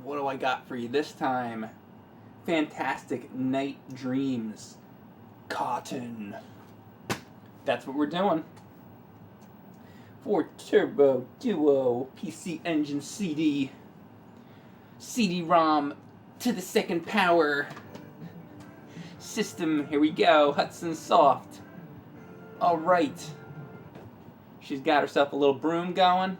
What do I got for you this time? Fantastic Night Dreams. Cotton. That's what we're doing. For Turbo Duo PC Engine CD. CD-ROM to the second power. System, here we go. Hudson Soft. Alright. She's got herself a little broom going.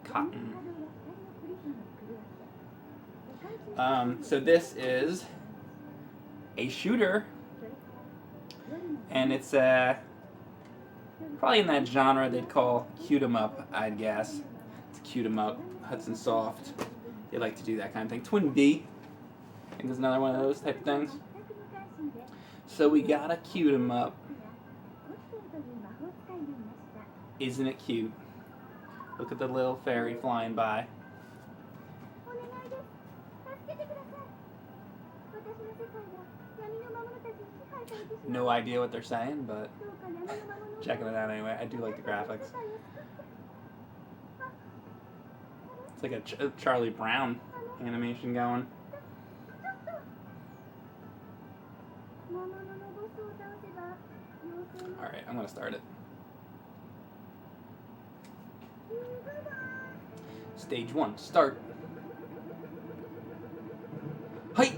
Cotton. So this is a shooter, and it's probably in that genre they'd call cute 'em up, I'd guess. It's cute 'em up, Hudson Soft. They like to do that kind of thing. Twin B, I think is another one of those type of things. So we got a cute 'em up. Isn't it cute? Look at the little fairy flying by. No idea what they're saying, but checking it out anyway. I do like the graphics. It's like a Charlie Brown animation going. Alright, I'm gonna start it. Stage 1, start. Hi!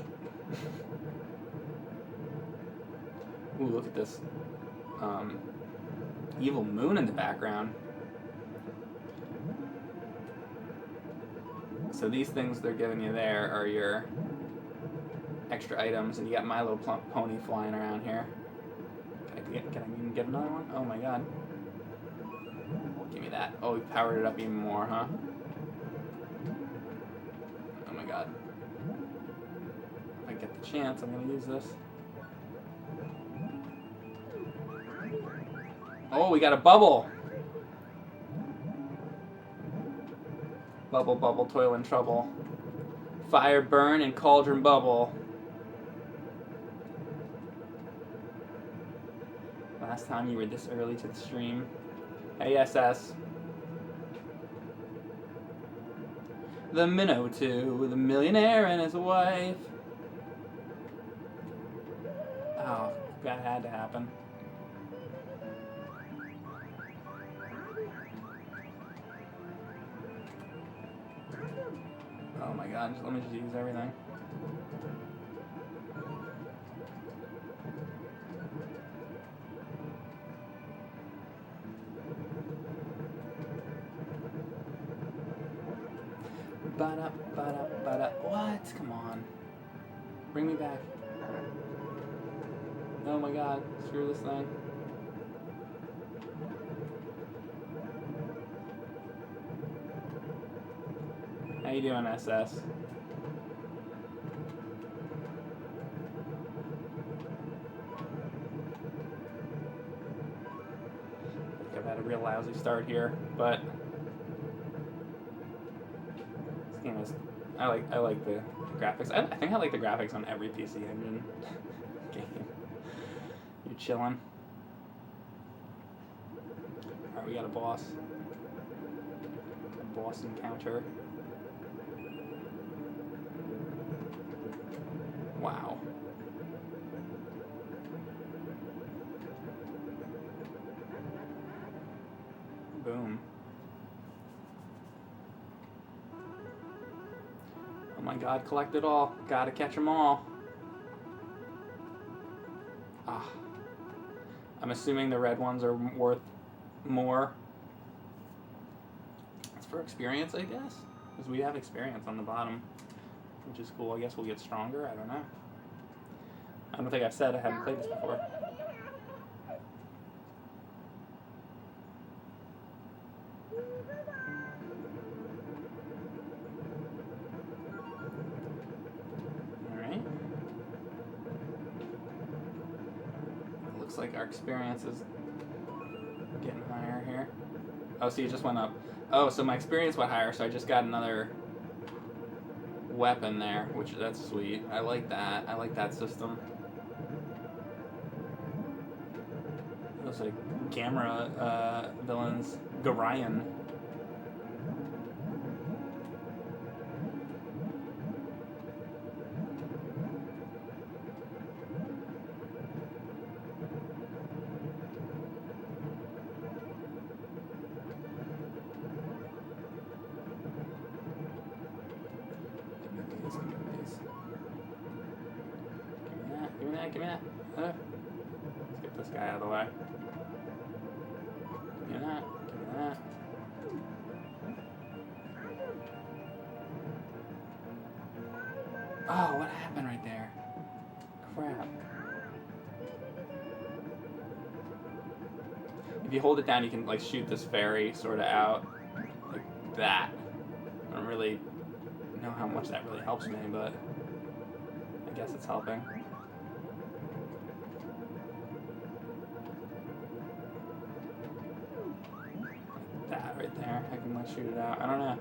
Ooh, look at this evil moon in the background. So these things they're giving you there are your extra items, and you got My Little Pony flying around here. Can I even get another one? Oh my god. Give me that. Oh, we powered it up even more, huh? Oh my god. If I get the chance, I'm gonna use this. Oh, we got a bubble! Bubble, bubble, toil and trouble. Fire, burn, and cauldron bubble. Last time you were this early to the stream. Hey, SS. The Minnow 2, the millionaire and his wife. Oh, that had to happen. Oh my god, let me just use everything. Ba-da. What? Come on. Bring me back. Oh my god, screw this thing. How you doing, SS? I've had a real lousy start here, but this game is. I like the graphics. I think I like the graphics on every PC Engine game. You're chilling. All right, we got a boss. A boss encounter. Wow. Boom. Oh my god, collect it all. Gotta catch them all. Ah. I'm assuming the red ones are worth more. It's for experience, I guess? Because we have experience on the bottom, which is cool. I guess we'll get stronger. I don't know. I don't think I've said I haven't played this before. Alright. It looks like our experience is getting higher here. Oh, so you just went up. Oh, so my experience went higher, so I just got another weapon there, which that's sweet. I like that. I like that system. It looks like Gamera villains. Gorion. Give me that. Let's get this guy out of the way. Give me that. Give me that. Oh, what happened right there? Crap. If you hold it down, you can like shoot this fairy sort of out like that. I don't really know how much that really helps me, but I guess it's helping. That right there, I can like shoot it out. I don't know.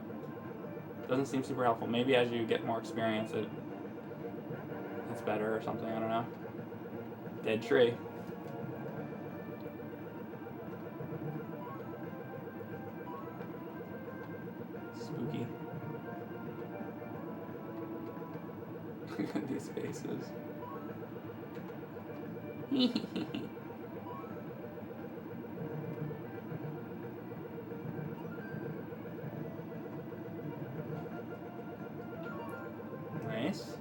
Doesn't seem super helpful. Maybe as you get more experience, it's better or something. I don't know. Dead tree. Spooky. Look at these faces. Nice.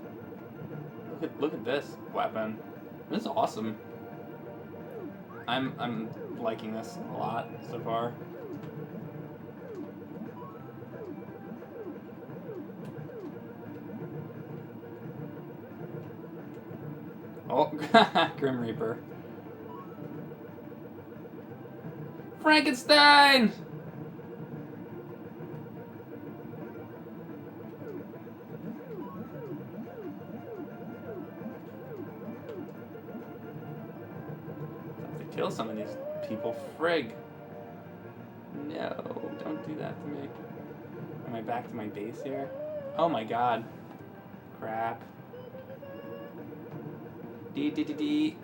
Look at this weapon. This is awesome. I'm liking this a lot so far. Oh, Grim Reaper. Frankenstein! Kill some of these people. Frig. No, don't do that to me. Am I back to my base here? Oh my god. Crap. D.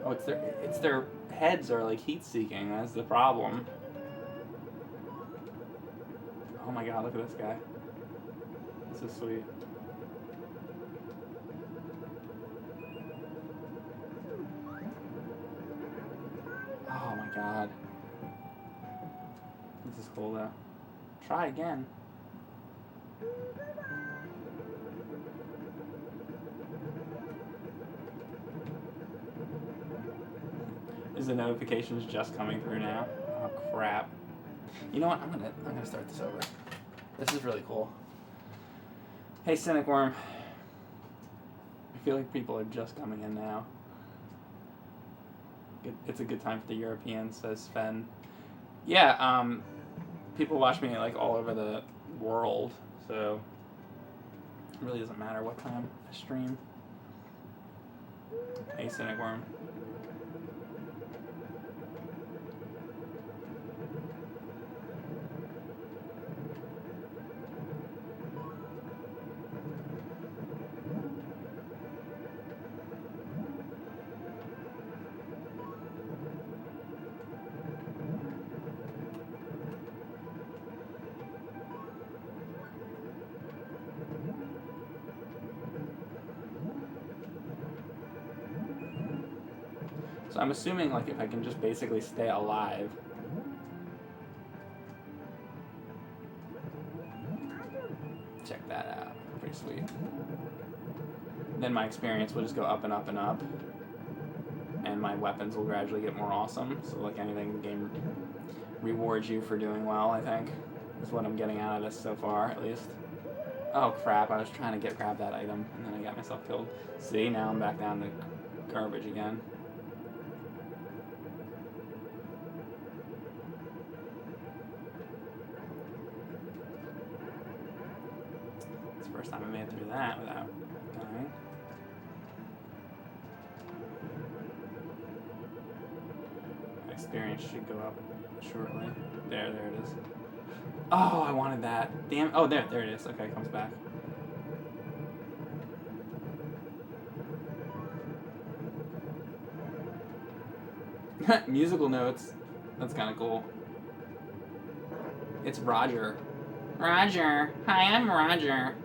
Oh, it's their heads are like heat seeking. That's the problem. Oh my god, look at this guy. This is sweet. Oh my god. This is cool though. Try again. Is the notifications just coming through now? Oh crap. You know what? I'm gonna start this over. This is really cool. Hey Cynic Worm. I feel like people are just coming in now. It's a good time for the Europeans, says Sven. Yeah, people watch me like all over the world, so it really doesn't matter what time I stream. Hey Cynic Worm. So I'm assuming like if I can just basically stay alive. Check that out. Pretty sweet. Then my experience will just go up and up and up. And my weapons will gradually get more awesome. So like anything, the game rewards you for doing well, I think. Is what I'm getting out of this so far, at least. Oh crap, I was trying to grab that item and then I got myself killed. See, now I'm back down to garbage again. It's the first time I made it through that without dying. My experience should go up shortly. There it is. Oh, I wanted that. Damn. Oh, there it is. Okay, it comes back. Musical notes. That's kind of cool. It's Roger. Roger. Hi, I'm Roger.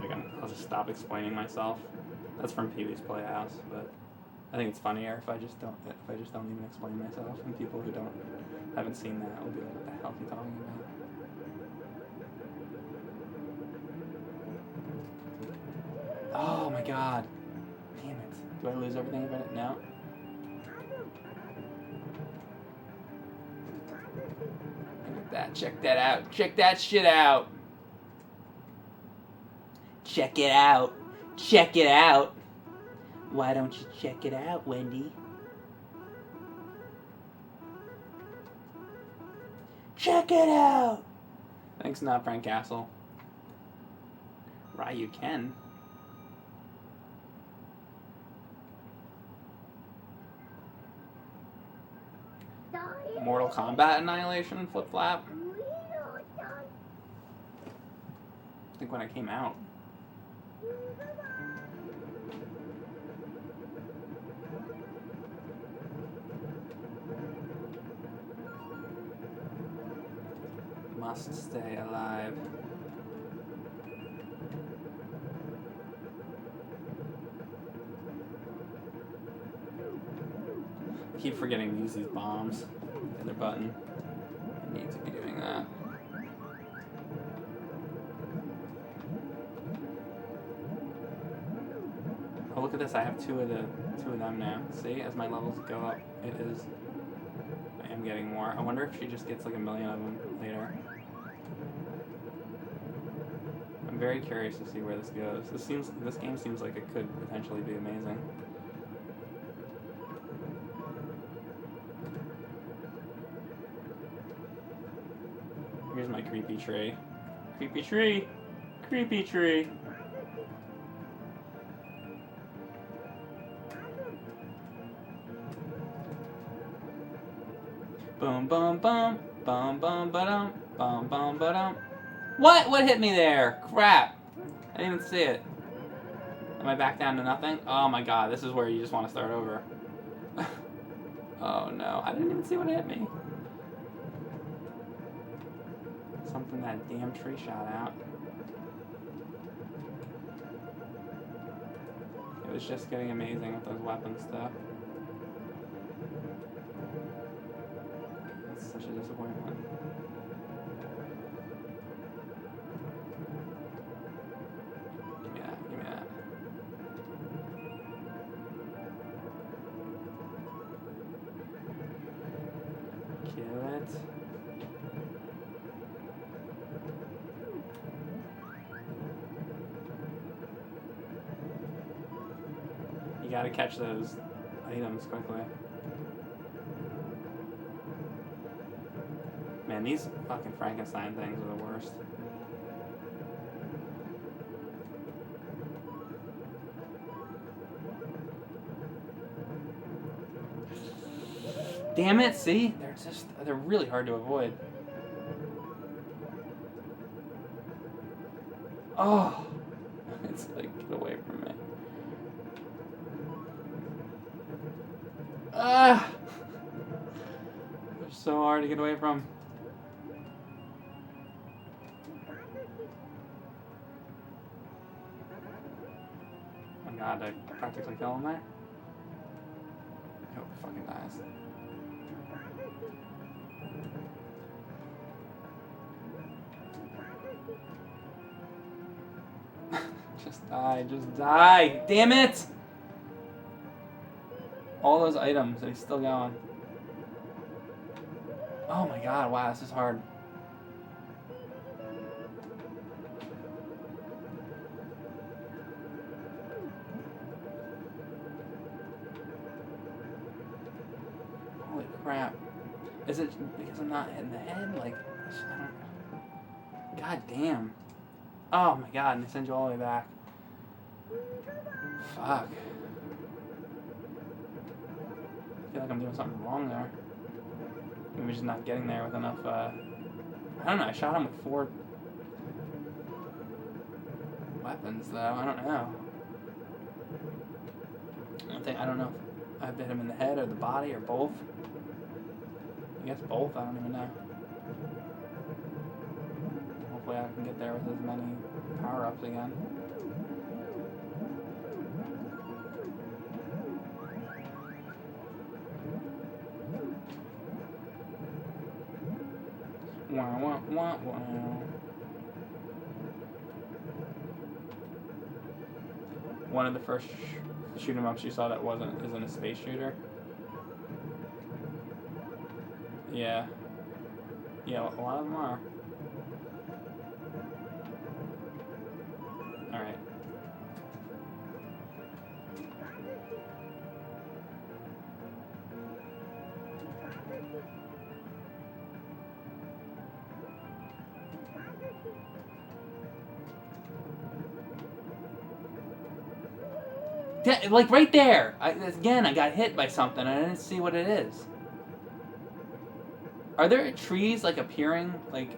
feel like I'll just stop explaining myself. That's from Pee-wee's Playhouse, but I think it's funnier if I just don't even explain myself, and people who haven't seen that will be like, what the hell is he talking about? Oh my god. Damn it. Do I lose everything about it? No. Look at that. Check that out. Check that shit out. Check it out. Check it out. Why don't you check it out, Wendy? Check it out! Thanks, not Frank Castle. Ryu Ken. Mortal Kombat Annihilation Flip Flap. I think when it came out. Must stay alive. I keep forgetting to use these bombs. The other button. I need to be doing that. Oh, look at this! I have two of them now. See, as my levels go up, I am getting more. I wonder if she just gets like a million of them later. I'm very curious to see where this goes. This game seems like it could potentially be amazing. Here's my creepy tree. Creepy tree! Creepy tree! Boom, boom, boom, boom, boom, ba-dum, boom, boom, ba-dum. What? What hit me there? Crap. I didn't even see it. Am I back down to nothing? Oh my god, this is where you just want to start over. Oh no, I didn't even see what hit me. Something that damn tree shot out. It was just getting amazing with those weapon stuff. That's such a disappointment. Give me that, give me that. Kill it. You gotta catch those items quickly. Man, these fucking Frankenstein things are the worst. Damn it, see? They're really hard to avoid. Oh! It's like, get away from me. Ah! They're so hard to get away from. Oh my god, I practically kill him there. I hope he fucking dies. Just die, just die! Damn it! All those items, and he's still going. Oh my god, wow, this is hard. Holy crap. Is it because I'm not hitting the head? Like, I don't... God damn. Oh my god, and they send you all the way back. Fuck. I feel like I'm doing something wrong there. Maybe just not getting there with enough, I don't know, I shot him with 4 weapons, though. I don't know. I don't know if I hit him in the head or the body or both. I guess both, I don't even know. Hopefully I can get there with as many Power-ups again. Wow, wow, wow, wow. One of the first shoot 'em ups you saw that isn't a space shooter. Yeah. Yeah, a lot of them are. Alright. Like right there! Again, I got hit by something and I didn't see what it is. Are there trees like appearing like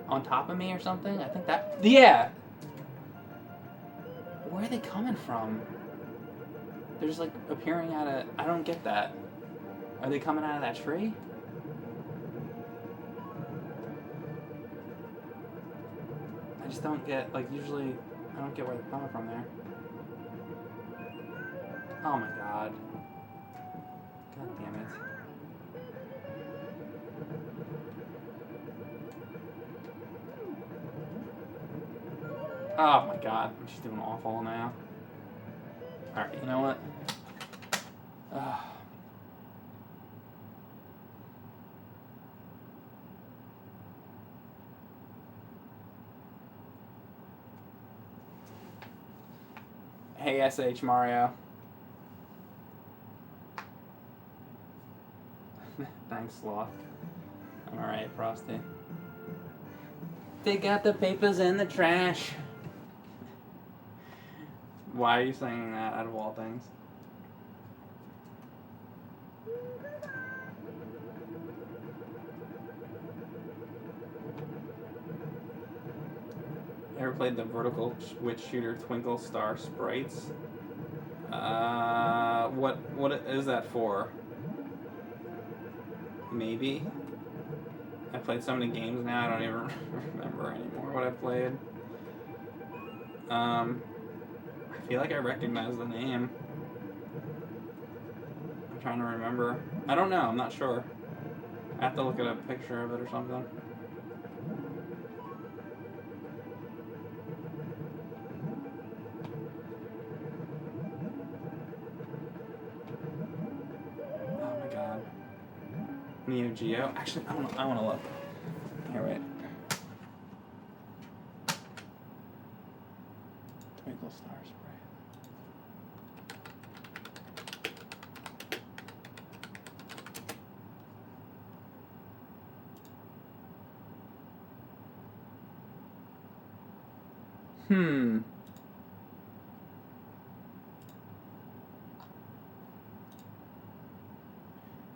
on top of me or something? I think that. Yeah! Where are they coming from? They're just like appearing out of. I don't get that. Are they coming out of that tree? I just don't get. Like, usually, I don't get where they're coming from there. Oh my god. God damn it. Oh my god. I'm just doing awful now. Alright, you know what? Hey, SH Mario. Thanks, Sloth. I'm alright, Frosty. They got the papers in the trash. Why are you singing that out of all things? Ever played the vertical switch shooter Twinkle Star Sprites? What is that for? Maybe. I played so many games now I don't even remember anymore what I played. I feel like I recognize the name. I'm trying to remember. I don't know, I'm not sure. I have to look at a picture of it or something. Neo Geo. Actually, I want to look. Here, wait. Twinkle Star Sprite.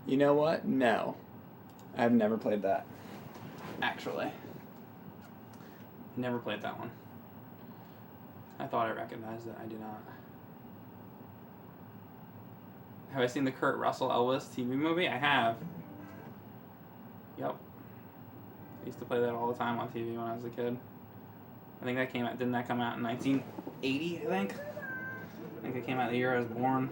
You know what? No. I've never played that. Actually. Never played that one. I thought I recognized it. I do not. Have I seen the Kurt Russell Elvis TV movie? I have. Yep. I used to play that all the time on TV when I was a kid. I think that didn't that come out in 1980, I think? I think it came out the year I was born.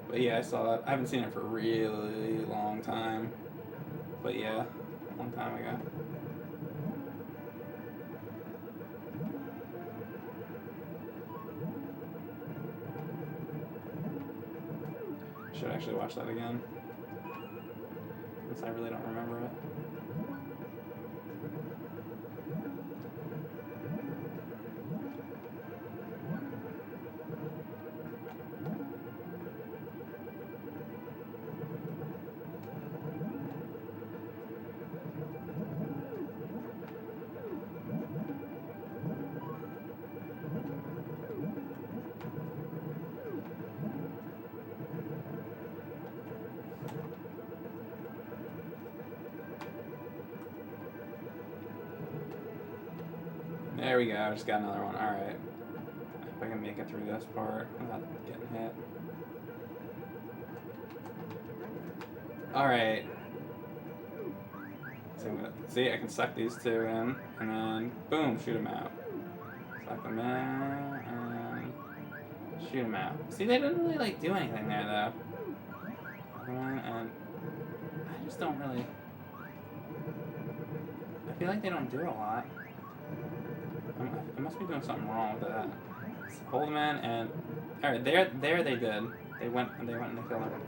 But yeah, I saw it. I haven't seen it for a really long time. But yeah, a long time ago. Should actually watch that again. Since I really don't remember it. There we go, I just got another one. Alright. If I can make it through this part without getting hit. Alright. So see, I can suck these two in. And then, boom, shoot him out. Select them in, and shoot him out. See, they didn't really, like, do anything there, though. And I just don't really... I feel like they don't do a lot. I must be doing something wrong with that. So hold them in, and... Alright, there they did. They went and they killed him.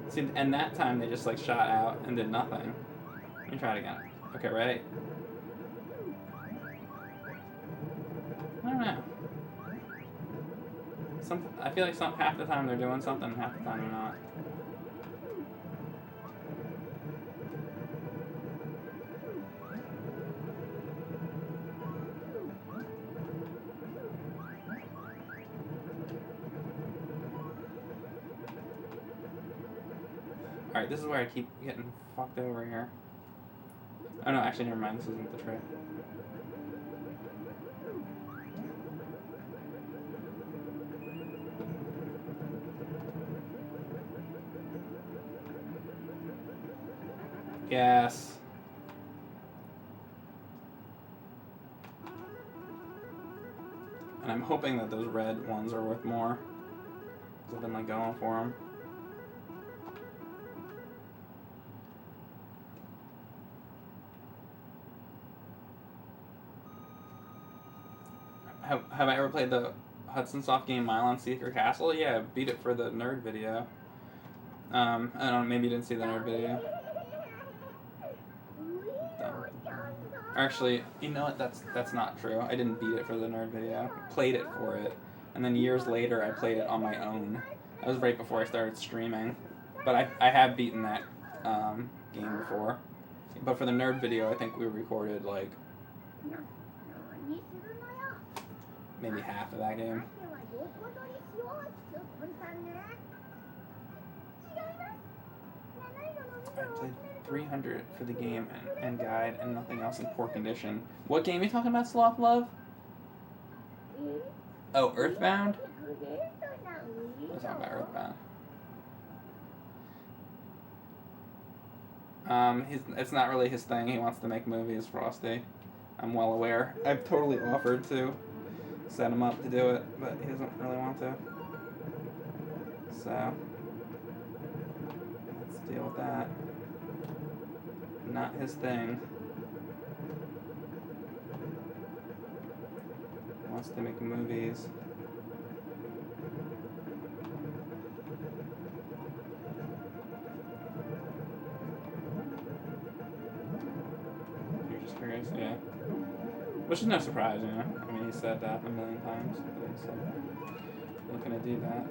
See, and that time they just, like, shot out and did nothing. Let me try it again. Okay, ready? I don't know. I feel like half the time they're doing something, half the time they're not. Alright, this is where I keep getting fucked over here. Oh no, actually, never mind. This isn't the trick. Yes. And I'm hoping that those red ones are worth more. Because I've been, like, going for them. Have I ever played the Hudson Soft game Mile on Secret Castle? Yeah, I beat it for the nerd video. I don't know, maybe you didn't see the nerd video. Actually, you know what? That's not true. I didn't beat it for the nerd video. I played it for it, and then years later I played it on my own. That was right before I started streaming. But I have beaten that game before. But for the nerd video, I think we recorded like maybe half of that game. I played 300 for the game and guide and nothing else in poor condition. What game are you talking about, Sloth Love? Oh, Earthbound? Let's talk about Earthbound. It's not really his thing. He wants to make movies, Frosty. I'm well aware. I've totally offered to set him up to do it, but he doesn't really want to. So, let's deal with that. Not his thing. He wants to make movies. You're just curious, yeah. Which is no surprise, you know. I mean, he said that a million times. But he said that. Looking to do that.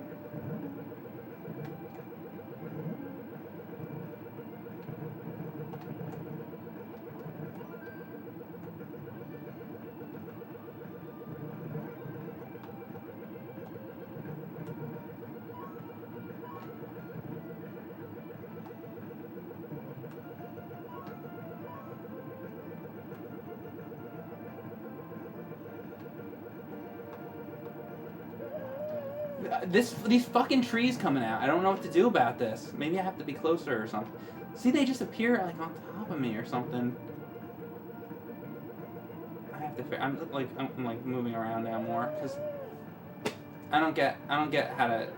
These fucking trees coming out. I don't know what to do about this. Maybe I have to be closer or something. See, they just appear like on top of me or something. I have to. I'm like moving around now more because I don't get how to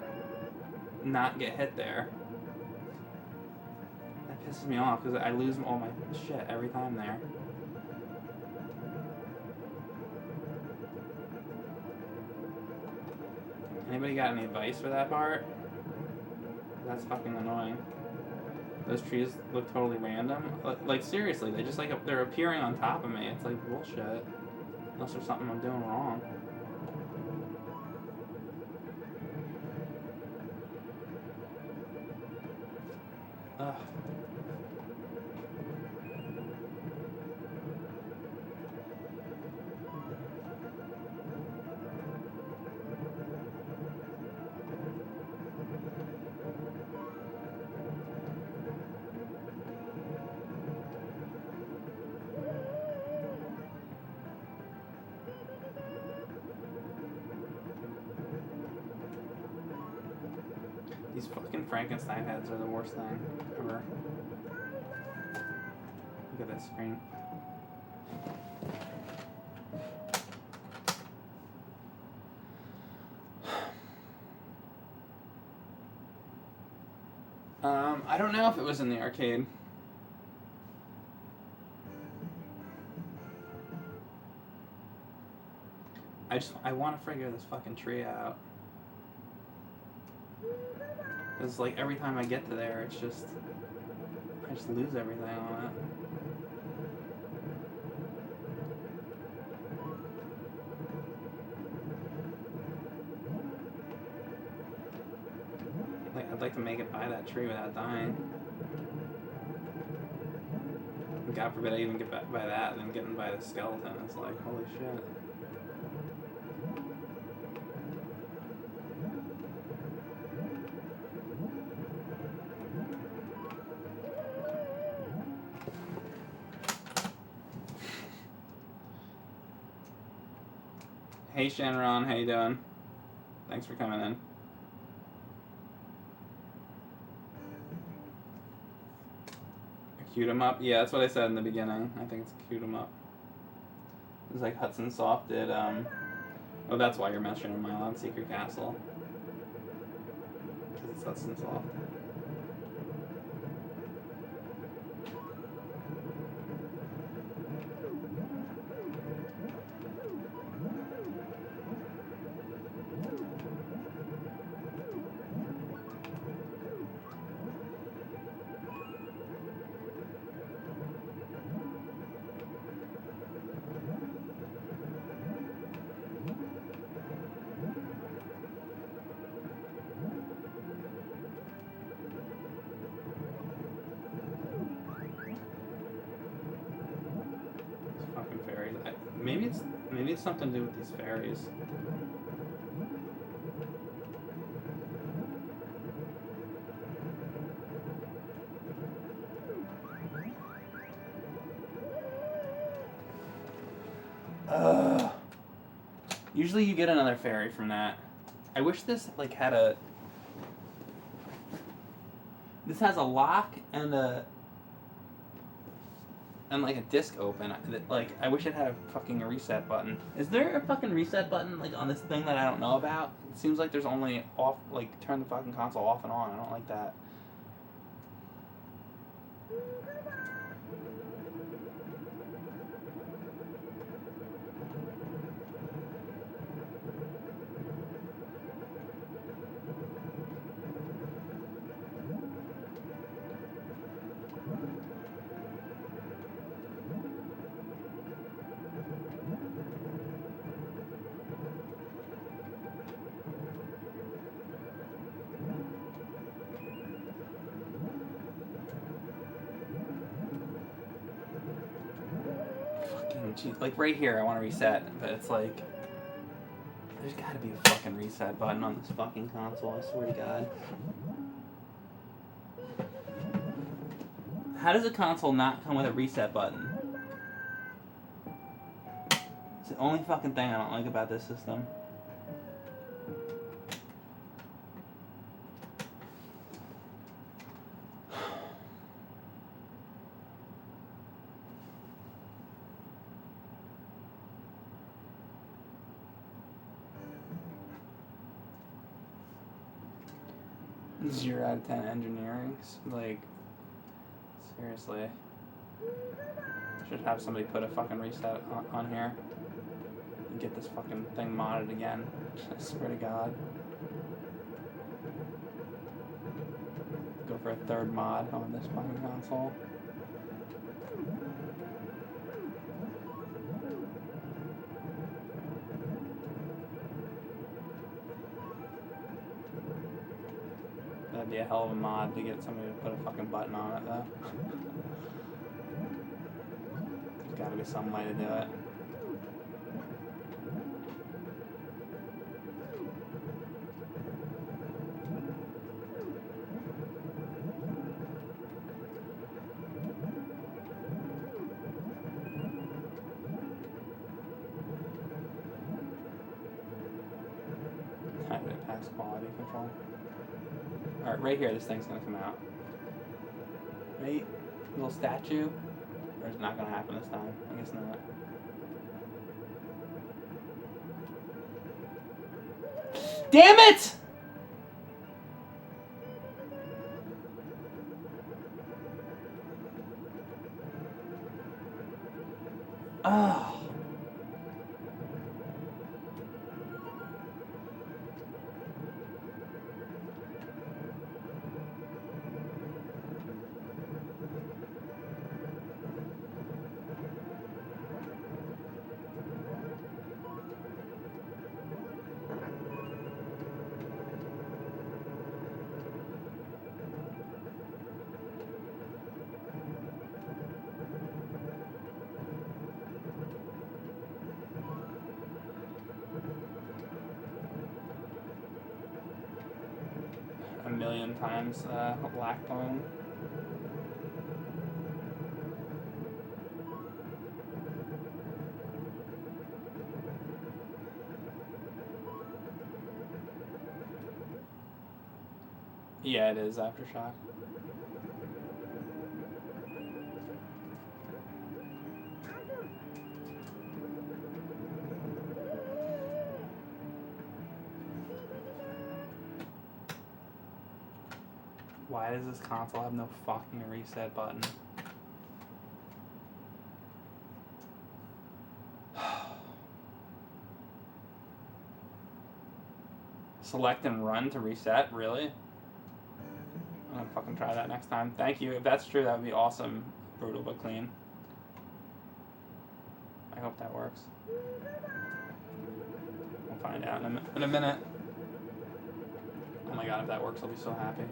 not get hit there. That pisses me off because I lose all my shit every time there. Anybody got any advice for that part? That's fucking annoying. Those trees look totally random. Like seriously, they just like they're appearing on top of me. It's like bullshit. Unless there's something I'm doing wrong. Ugh. These fucking Frankenstein heads are the worst thing ever. Look at this screen. I don't know if it was in the arcade. I want to figure this fucking tree out. Because, like, every time I get to there, it's just... I just lose everything on it. Like, I'd like to make it by that tree without dying. God forbid I even get by that, and then getting by the skeleton. It's like, holy shit. Hey Shanron, how you doing? Thanks for coming in. Queued him up? Yeah, that's what I said in the beginning. I think it's queued him up. It's like Hudson Soft did, Oh, that's why you're mentioning Mylon Secret Castle. Because it's Hudson Soft. Maybe it's something to do with these fairies. Usually you get another fairy from that. I wish this like had a... This has a lock and like a disc open. Like, I wish it had a fucking reset button. Is there a fucking reset button like on this thing that I don't know about? It seems like there's only off, like turn the fucking console off and on. I don't like that. Like right here, I want to reset, but it's like there's got to be a fucking reset button on this fucking console. I swear to God. How does a console not come with a reset button? It's the only fucking thing I don't like about this system. Zero out of 10 engineering. Like, seriously. Should have somebody put a fucking reset on here and get this fucking thing modded again. I swear to God. Go for a third mod on this fucking console. That'd be a hell of a mod to get somebody to put a fucking button on it, though. There's gotta be some way to do it. How did it pass quality control? Alright, right here, this thing's gonna come out. Right? Little statue? Or it's not gonna happen this time? I guess not. Damn it! million times a black bone. Yeah, it is Aftershock. Why does this console have no fucking reset button? Select and run to reset? Really? I'm gonna fucking try that next time. Thank you. If that's true, that would be awesome. Brutal but clean. I hope that works. We'll find out in a minute. Oh my god, if that works, I'll be so happy.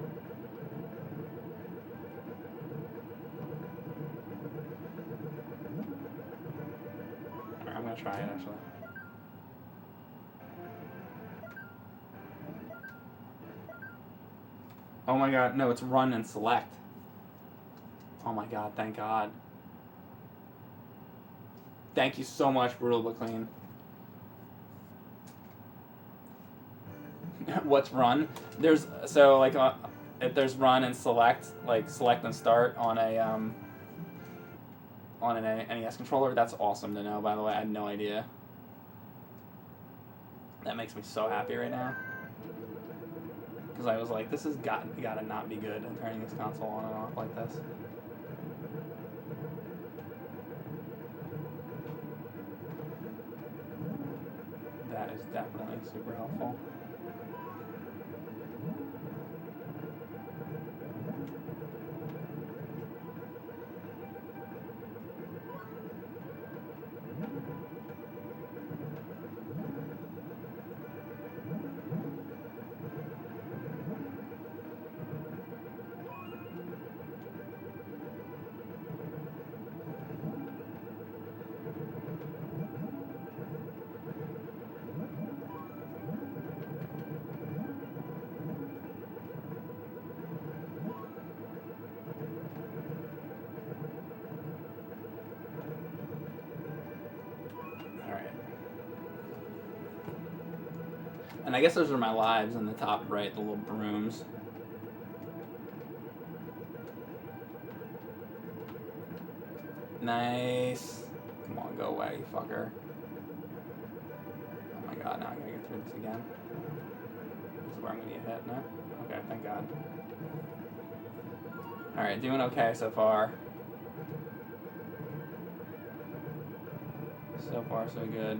Alright, I'm gonna try it actually. Oh my god, no, it's run and select. Oh my god, thank god. Thank you so much, Brutal but Clean. What's run? There's, so like, if there's run and select, like select and start on an NES controller, that's awesome to know, by the way. I had no idea. That makes me so happy right now. Because I was like, this has gotta not be good in turning this console on and off like this. That is definitely super helpful. And I guess those are my lives in the top right, the little brooms. Nice. Come on, go away, you fucker. Oh my god, now I gotta get through this again. This is where I'm gonna get hit, no? Okay, thank god. Alright, doing okay so far. So far, so good.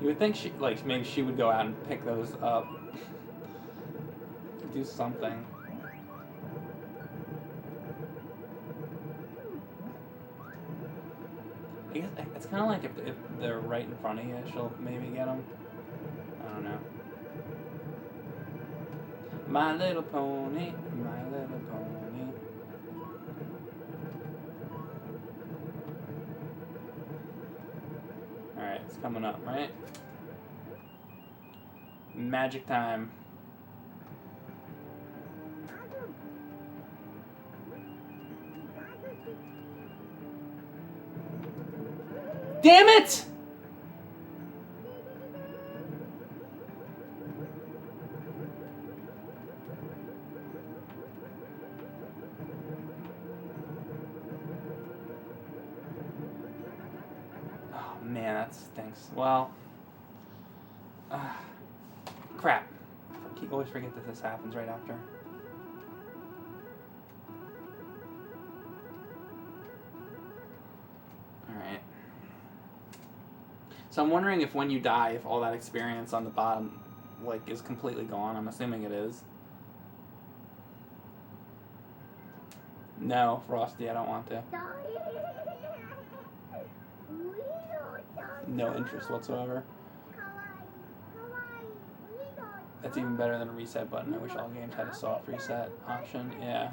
You would think she, like, maybe she would go out and pick those up. Do something. I guess it's kind of like if they're right in front of you, she'll maybe get them. I don't know. My Little Pony, My Little Pony. Alright, it's coming up, right? Magic time. Damn it! Oh man, that stinks. Well, crap. I always forget that this happens right after. Alright. So I'm wondering if when you die, if all that experience on the bottom, like, is completely gone. I'm assuming it is. No, Frosty, I don't want to. No interest whatsoever. That's even better than a reset button. I wish all games had a soft reset option. Yeah.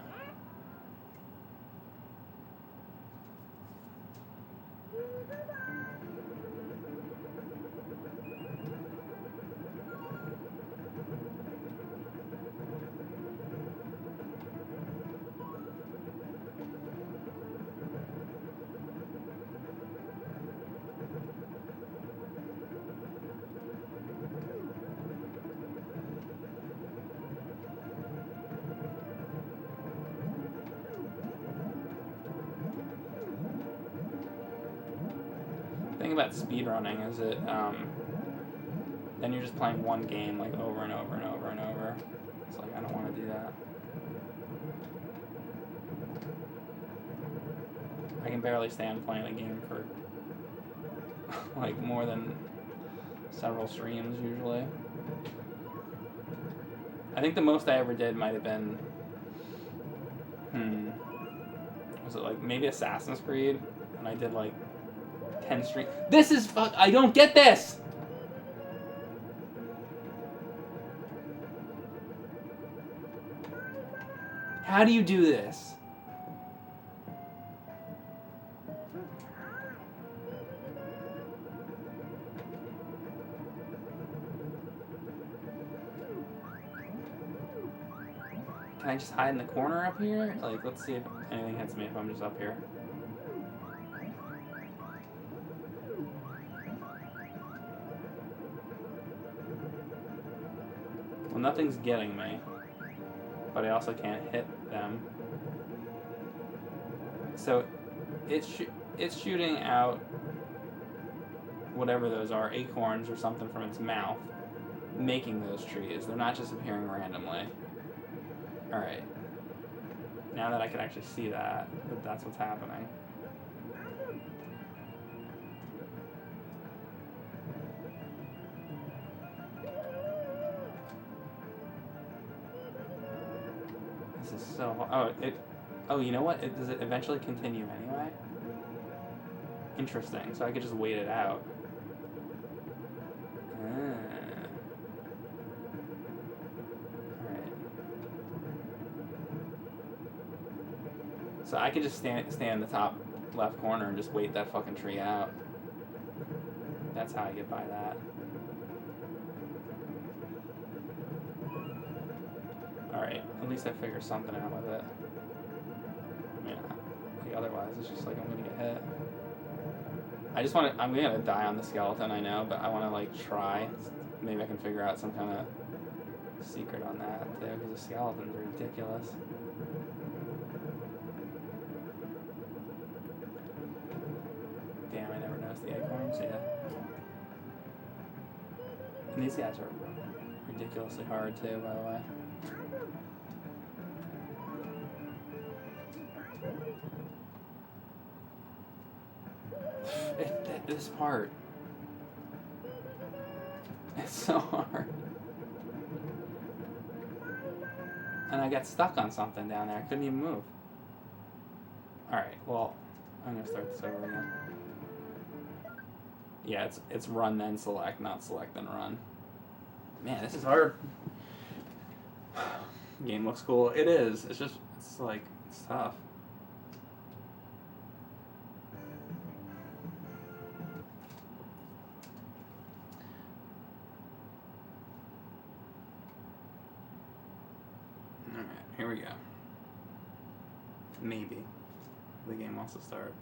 thing about speedrunning is it, then you're just playing one game like over and over and over and over. It's like, I don't want to do that. I can barely stand playing a game for like more than several streams usually. I think the most I ever did might have been, was it like maybe Assassin's Creed? And I did like 10 streams. This is I don't get this! How do you do this? Can I just hide in the corner up here? Like, let's see if anything hits me if I'm just up here. Well, nothing's getting me. But I also can't hit them. So it's shooting out whatever those are, acorns or something from its mouth, making those trees. They're not just appearing randomly. Alright. Now that I can actually see that that's what's happening. This is so hard. Oh, you know what? Does it eventually continue anyway? Interesting. So I could just wait it out. Alright. So I could just stand in the top left corner and just wait that fucking tree out. That's how I get by that. Alright, at least I figure something out with it. I mean, like otherwise it's just like I'm gonna get hit. I'm gonna die on the skeleton, I know, but I wanna like try. Maybe I can figure out some kind of secret on that too, because the skeletons are ridiculous. Damn, I never noticed the acorns, yeah. And these guys are ridiculously hard too, by the way. This part. It's so hard. And I got stuck on something down there. I couldn't even move. Alright, well, I'm gonna start this over again. Yeah, it's run then select, not select then run. Man, this is hard. Game looks cool. It is. It's tough. Alright, here we go. Maybe the game wants to start.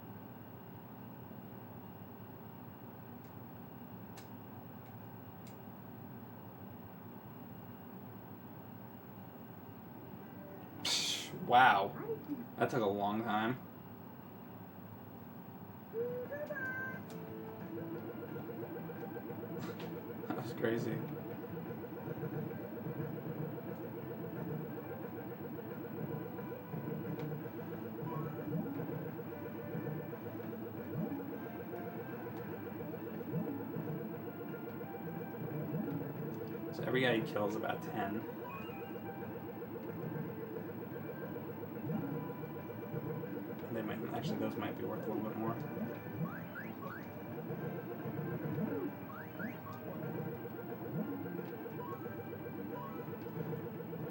Wow, that took a long time. That was crazy. So every guy he kills about 10. Actually, those might be worth a little bit more.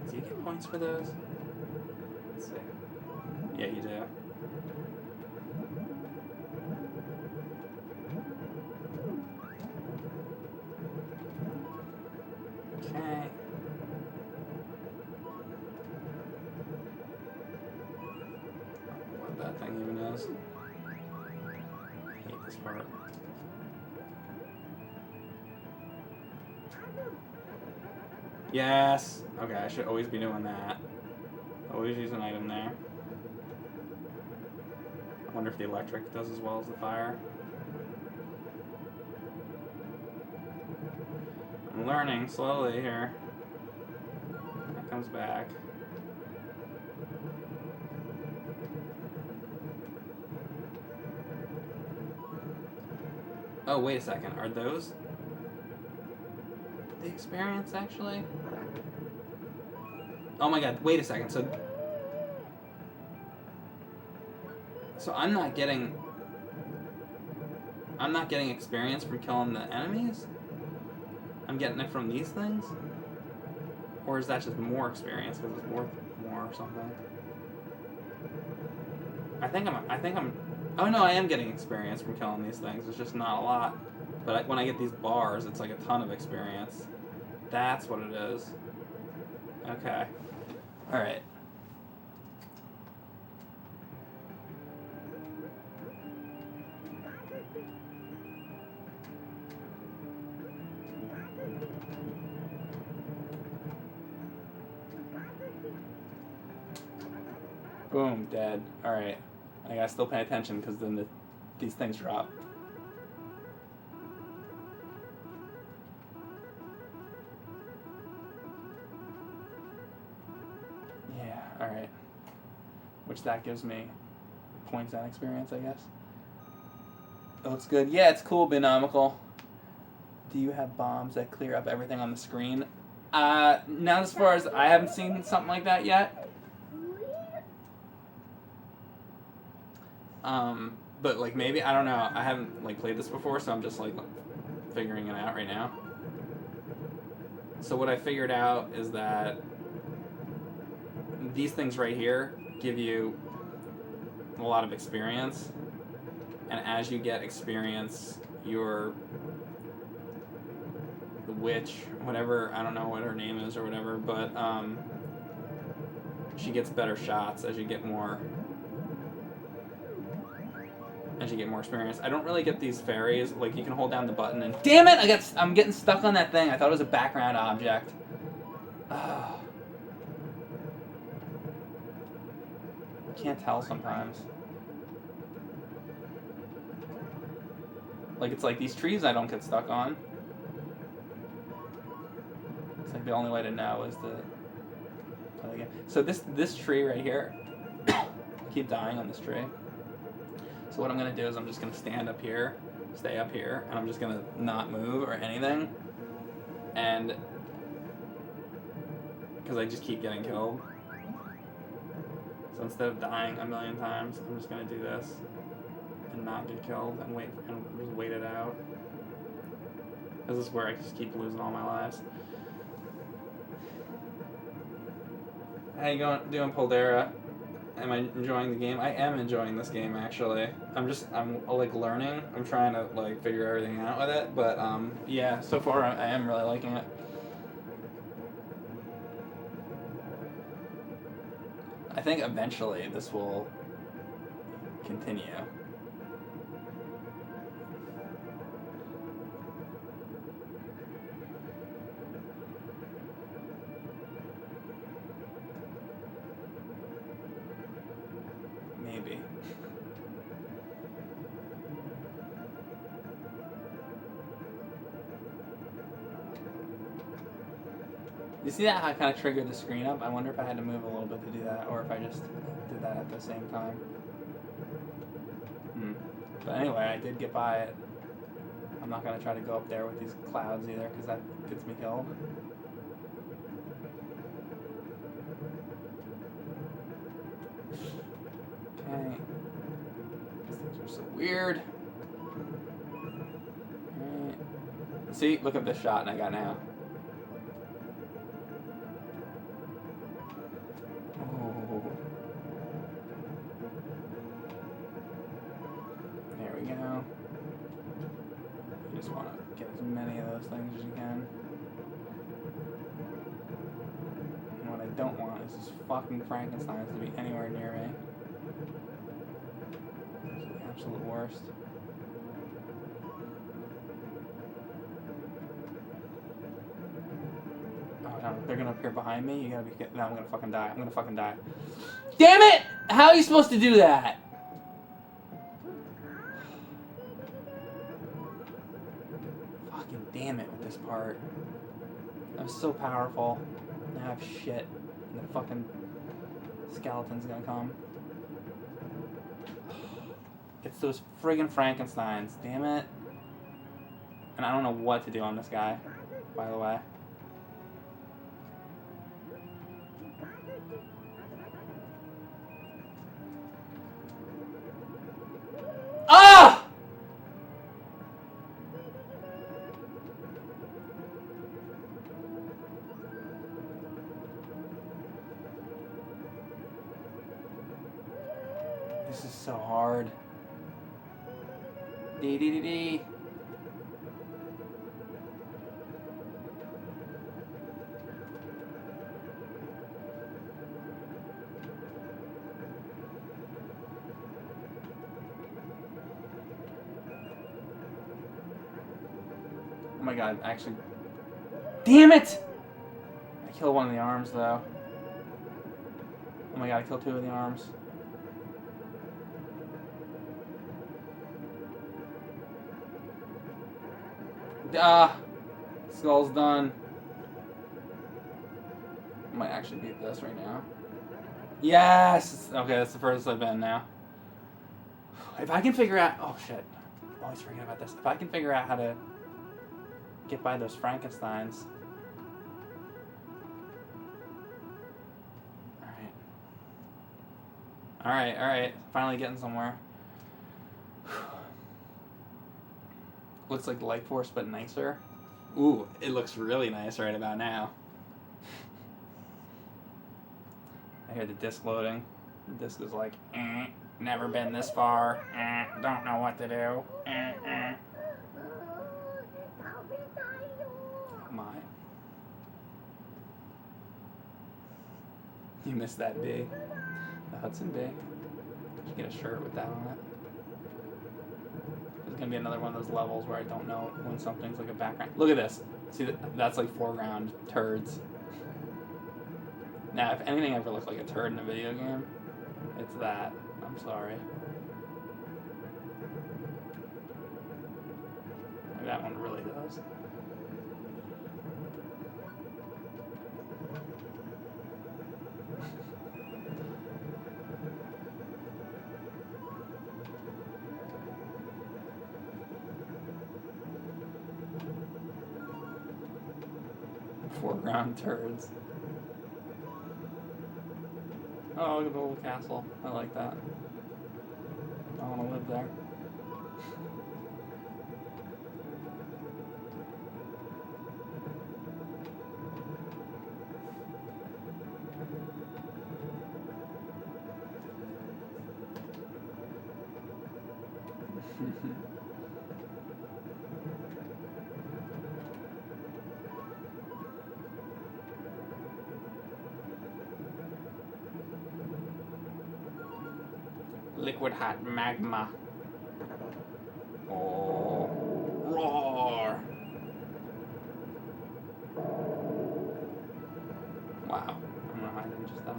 Do you get points for those? Let's see. Yeah, you do. Okay. What that thing even is. I hate this part. Yes! Okay, I should always be doing that. Always use an item there. I wonder if the electric does as well as the fire. I'm learning slowly here. That comes back. Oh, wait a second. Are those the experience, actually? Oh my god, wait a second. So I'm not getting experience from killing the enemies? I'm getting it from these things? Or is that just more experience because it's worth more or something? I think I'm oh no, I am getting experience from killing these things. It's just not a lot. But when I get these bars, it's like a ton of experience. That's what it is. Okay. Alright. Boom, dead. Alright. I gotta still pay attention because then these things drop. Yeah, alright. Which that gives me points and experience, I guess. Oh, it's good. Yeah, it's cool, Binomical. Do you have bombs that clear up everything on the screen? Not as far as I haven't seen something like that yet. But like maybe, I don't know, I haven't like played this before, so I'm just like figuring it out right now. So what I figured out is that these things right here give you a lot of experience, and as you get experience, the witch, whatever, I don't know what her name is or whatever, but she gets better shots as you get more experience. I don't really get these fairies. Like, you can hold down the button and... Damn it! I'm getting stuck on that thing. I thought it was a background object. Oh. I can't tell sometimes. Like, it's like these trees I don't get stuck on. It's like the only way to know is to play again. So this tree right here, I keep dying on this tree. So what I'm going to do is I'm just going to stand up here, stay up here, and I'm just going to not move or anything. And because I just keep getting killed. So instead of dying a million times, I'm just going to do this and not get killed and just wait it out. This is where I just keep losing all my lives. How you doing, Poldera? Am I enjoying the game? I am enjoying this game, actually. I'm like learning. I'm trying to like figure everything out with it, but yeah, so far I am really liking it. I think eventually this will continue. Maybe. You see that how I kind of triggered the screen up? I wonder if I had to move a little bit to do that, or if I just did that at the same time. But anyway, I did get by it. I'm not going to try to go up there with these clouds either, because that gets me killed. Okay. These things are so weird. Alright. See, look at this shot I got now. Oh. There we go. You just want to get as many of those things as you can. And what I don't want is this fucking Frankensteins to be anywhere near me. It's the absolute worst. Oh no, they're gonna appear behind me. You gotta be kidding. No, I'm gonna fucking die. I'm gonna fucking die. Damn it! How are you supposed to do that? Fucking damn it with this part. That was so powerful. Now I have shit. And the fucking skeleton's gonna come. It's those friggin' Frankensteins. Damn it. And I don't know what to do on this guy, by the way. Ah! This is so hard. Dee dee dee dee. Oh my god, actually. Damn it! I killed one of the arms though. Oh my god, I killed two of the arms. Ah! Skull's done. I might actually beat this right now. Yes! Okay, that's the furthest I've been now. If I can figure out... Oh shit. I always forget about this. If I can figure out how to get by those Frankensteins. Alright. Finally getting somewhere. Looks like Light Force, but nicer. Ooh, it looks really nice right about now. I hear the disc loading. The disc is like, never been this far. Don't know what to do. Oh my. You missed that bee. The Hudson bee. You get a shirt with that on it. There's gonna be another one of those levels where I don't know when something's like a background. Look at this. See, that's like foreground turds. Now, if anything ever looked like a turd in a video game, it's that. I'm sorry. Like that one really does. Foreground turds. Oh, look at the little castle. I like that. I want to live there. Liquid hot magma. Oh, roar! Wow, I don't know how I didn't just die.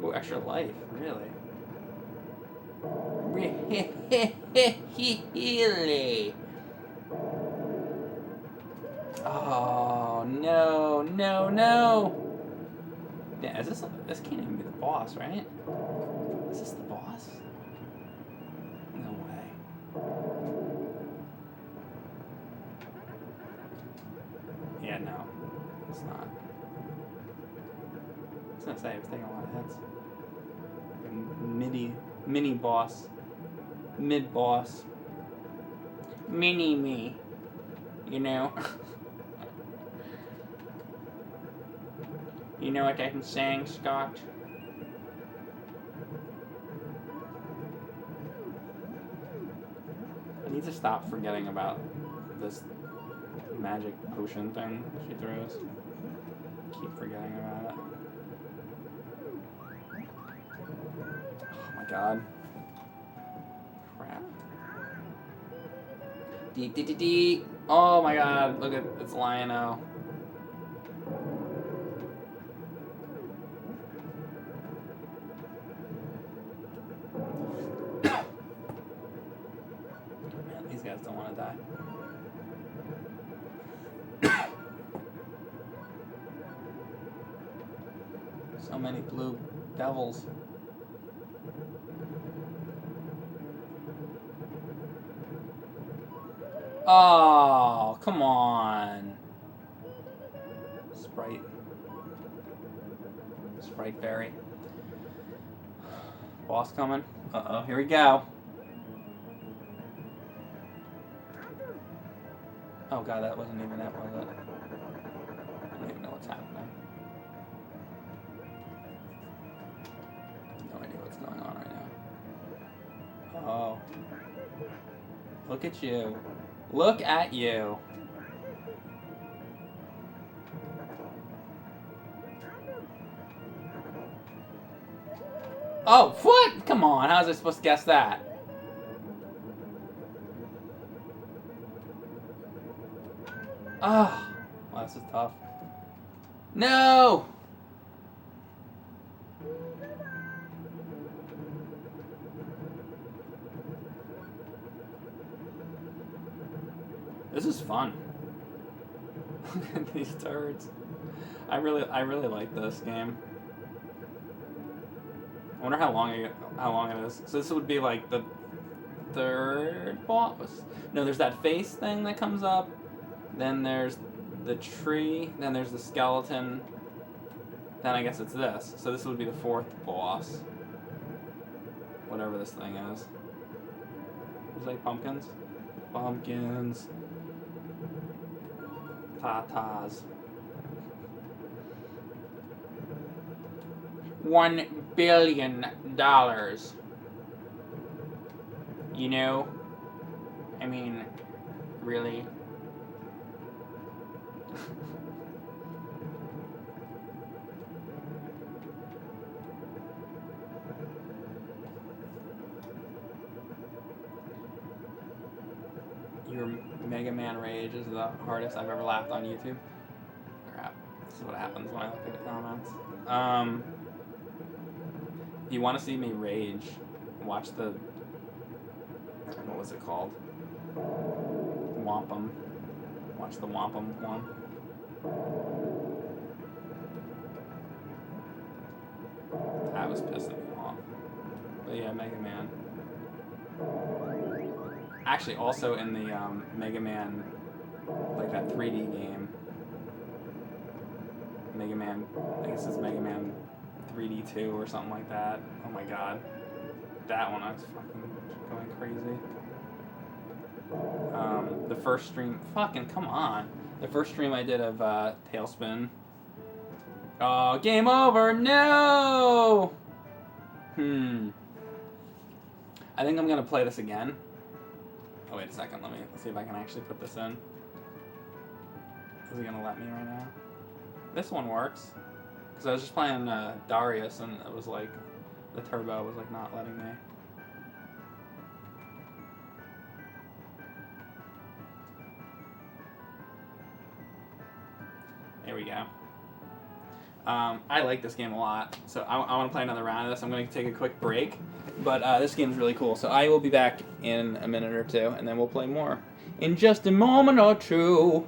Oh, extra life, really? Really? Oh, no. Yeah, this can't even be the boss, right? Is this the boss? No way. Yeah, no. It's not. I was gonna say, I was taking a lot of hits. Mini boss. Mid boss. Mini me. You know? You know what I'm saying, Scott? I need to stop forgetting about this magic potion thing she throws. Keep forgetting about it. Oh my god. Crap. Dee. Oh my god, look at it's Lion-O. These guys don't want to die. So many blue devils. Oh, come on. Sprite. Sprite berry. Boss coming. Uh-oh, here we go. Oh god, that wasn't even it, was it? I don't even know what's happening. No idea what's going on right now. Oh. Look at you. Look at you. Oh, what? Come on, how was I supposed to guess that? Oh, well, this is tough. No! This is fun. Look at these turds. I really like this game. I wonder how long it is. So this would be like the third boss. No, there's that face thing that comes up. Then there's the tree. Then there's the skeleton. Then I guess it's this. So this would be the fourth boss. Whatever this thing is. Is it pumpkins? Pumpkins. Tatas. $1 billion. You know? I mean, really? Your Mega Man rage is the hardest I've ever laughed on YouTube. Crap. This is what happens when I look at the comments. If you want to see me rage, watch the... What was it called? Wampum. Watch the Wampum one. That was pissing me off. But yeah, Mega Man. Actually, also in the Mega Man, like that 3D game. Mega Man, I guess it's Mega Man 3D 2 or something like that. Oh my god. That one, I was fucking going crazy. The first stream, fucking come on. The first stream I did of Tailspin. Oh, game over, no! I think I'm gonna play this again. Oh, wait a second, let's see if I can actually put this in. Is it gonna let me right now? This one works. Because I was just playing Darius and it was like, the turbo was like not letting me. There we go. I like this game a lot, so I want to play another round of this. I'm going to take a quick break, but this game's really cool. So I will be back in a minute or two, and then we'll play more in just a moment or two.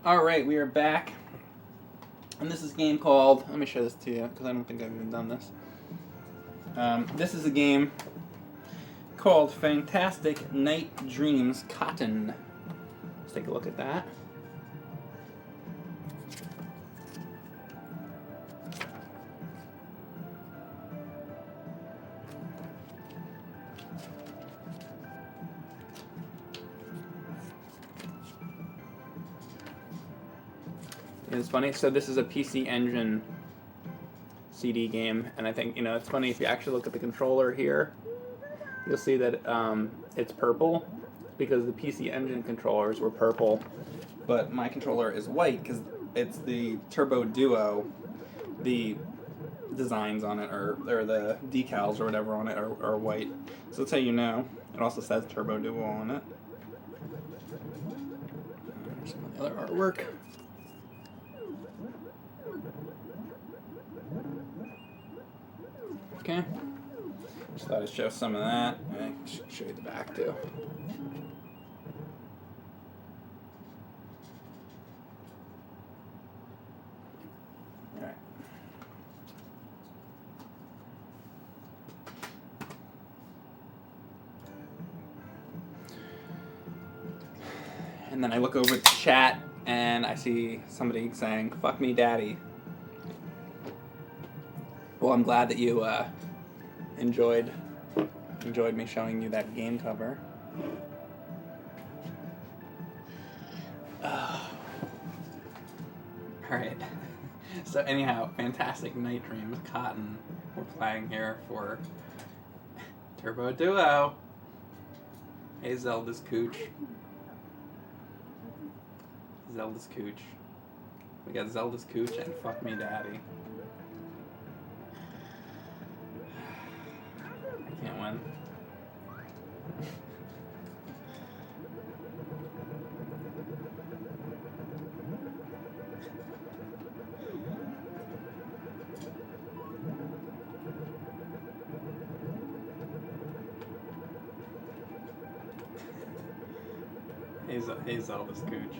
Alright, we are back. And this is a game called... Let me show this to you, because I don't think I've even done this. This is a game called Fantastic Night Dreams Cotton. Let's take a look at that. It's funny, so this is a PC Engine CD game, and I think, it's funny, if you actually look at the controller here, you'll see that it's purple, because the PC Engine controllers were purple, but my controller is white, because it's the Turbo Duo. The designs on it, or the decals or whatever on it are white. So that's how you know. It also says Turbo Duo on it. There's some of the other artwork. Okay. Just thought I'd show some of that. I should show you the back too. Alright. And then I look over at the chat and I see somebody saying, "Fuck me, daddy." Well, I'm glad that you enjoyed me showing you that game cover. Alright. So anyhow, Fantastic Night Dreams Cotton. We're playing here for Turbo Duo. Hey, Zelda's Cooch. Zelda's Cooch. We got Zelda's Cooch and Fuck Me Daddy. I can't win. Hey, Zelda's Cooch.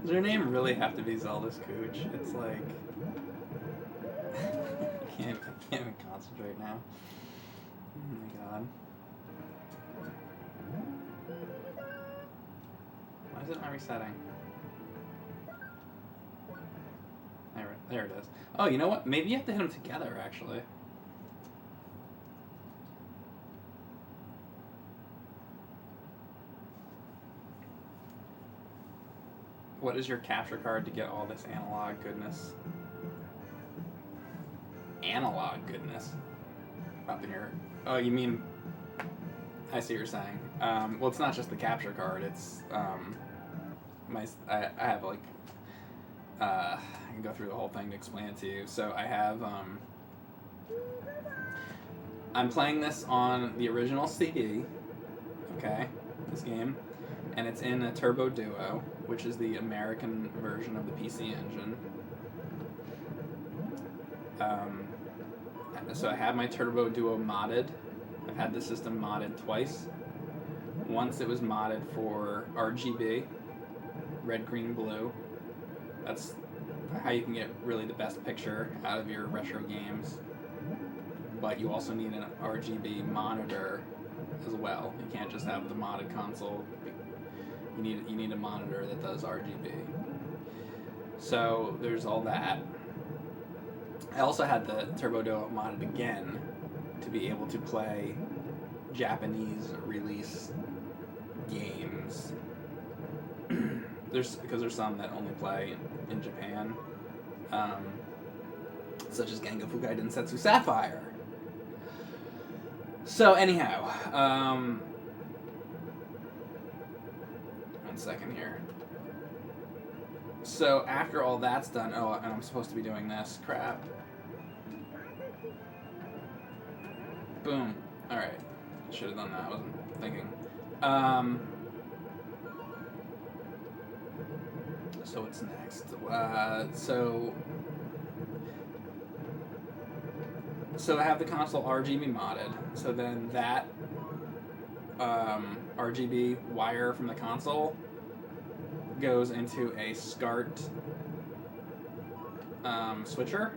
Does her name really have to be Zelda's Cooch? It's like... I can't even concentrate now. Oh my god. Why is it not resetting? There it is. Oh, you know what? Maybe you have to hit them together, actually. What is your capture card to get all this analog goodness? Analog goodness? Up in here. Oh, you mean... I see what you're saying. Well, it's not just the capture card. It's... I have, like... I can go through the whole thing to explain it to you. So I have... I'm playing this on the original CD. Okay? This game. And it's in a Turbo Duo, which is the American version of the PC Engine. So I have my Turbo Duo modded. I've had the system modded twice. Once it was modded for RGB, red, green, blue. That's how you can get really the best picture out of your retro games. But you also need an RGB monitor as well. You can't just have the modded console. You need a monitor that does RGB. So there's all that. I also had the Turbo Duo modded again to be able to play Japanese release games. Because there's some that only play in Japan, such as Genga Fukai Densetsu Sapphire. So anyhow, one second here. So after all that's done, oh, and I'm supposed to be doing this crap. Boom. All right, should have done that. I wasn't thinking. So what's next? So I have the console RGB modded. So then that RGB wire from the console goes into a SCART switcher,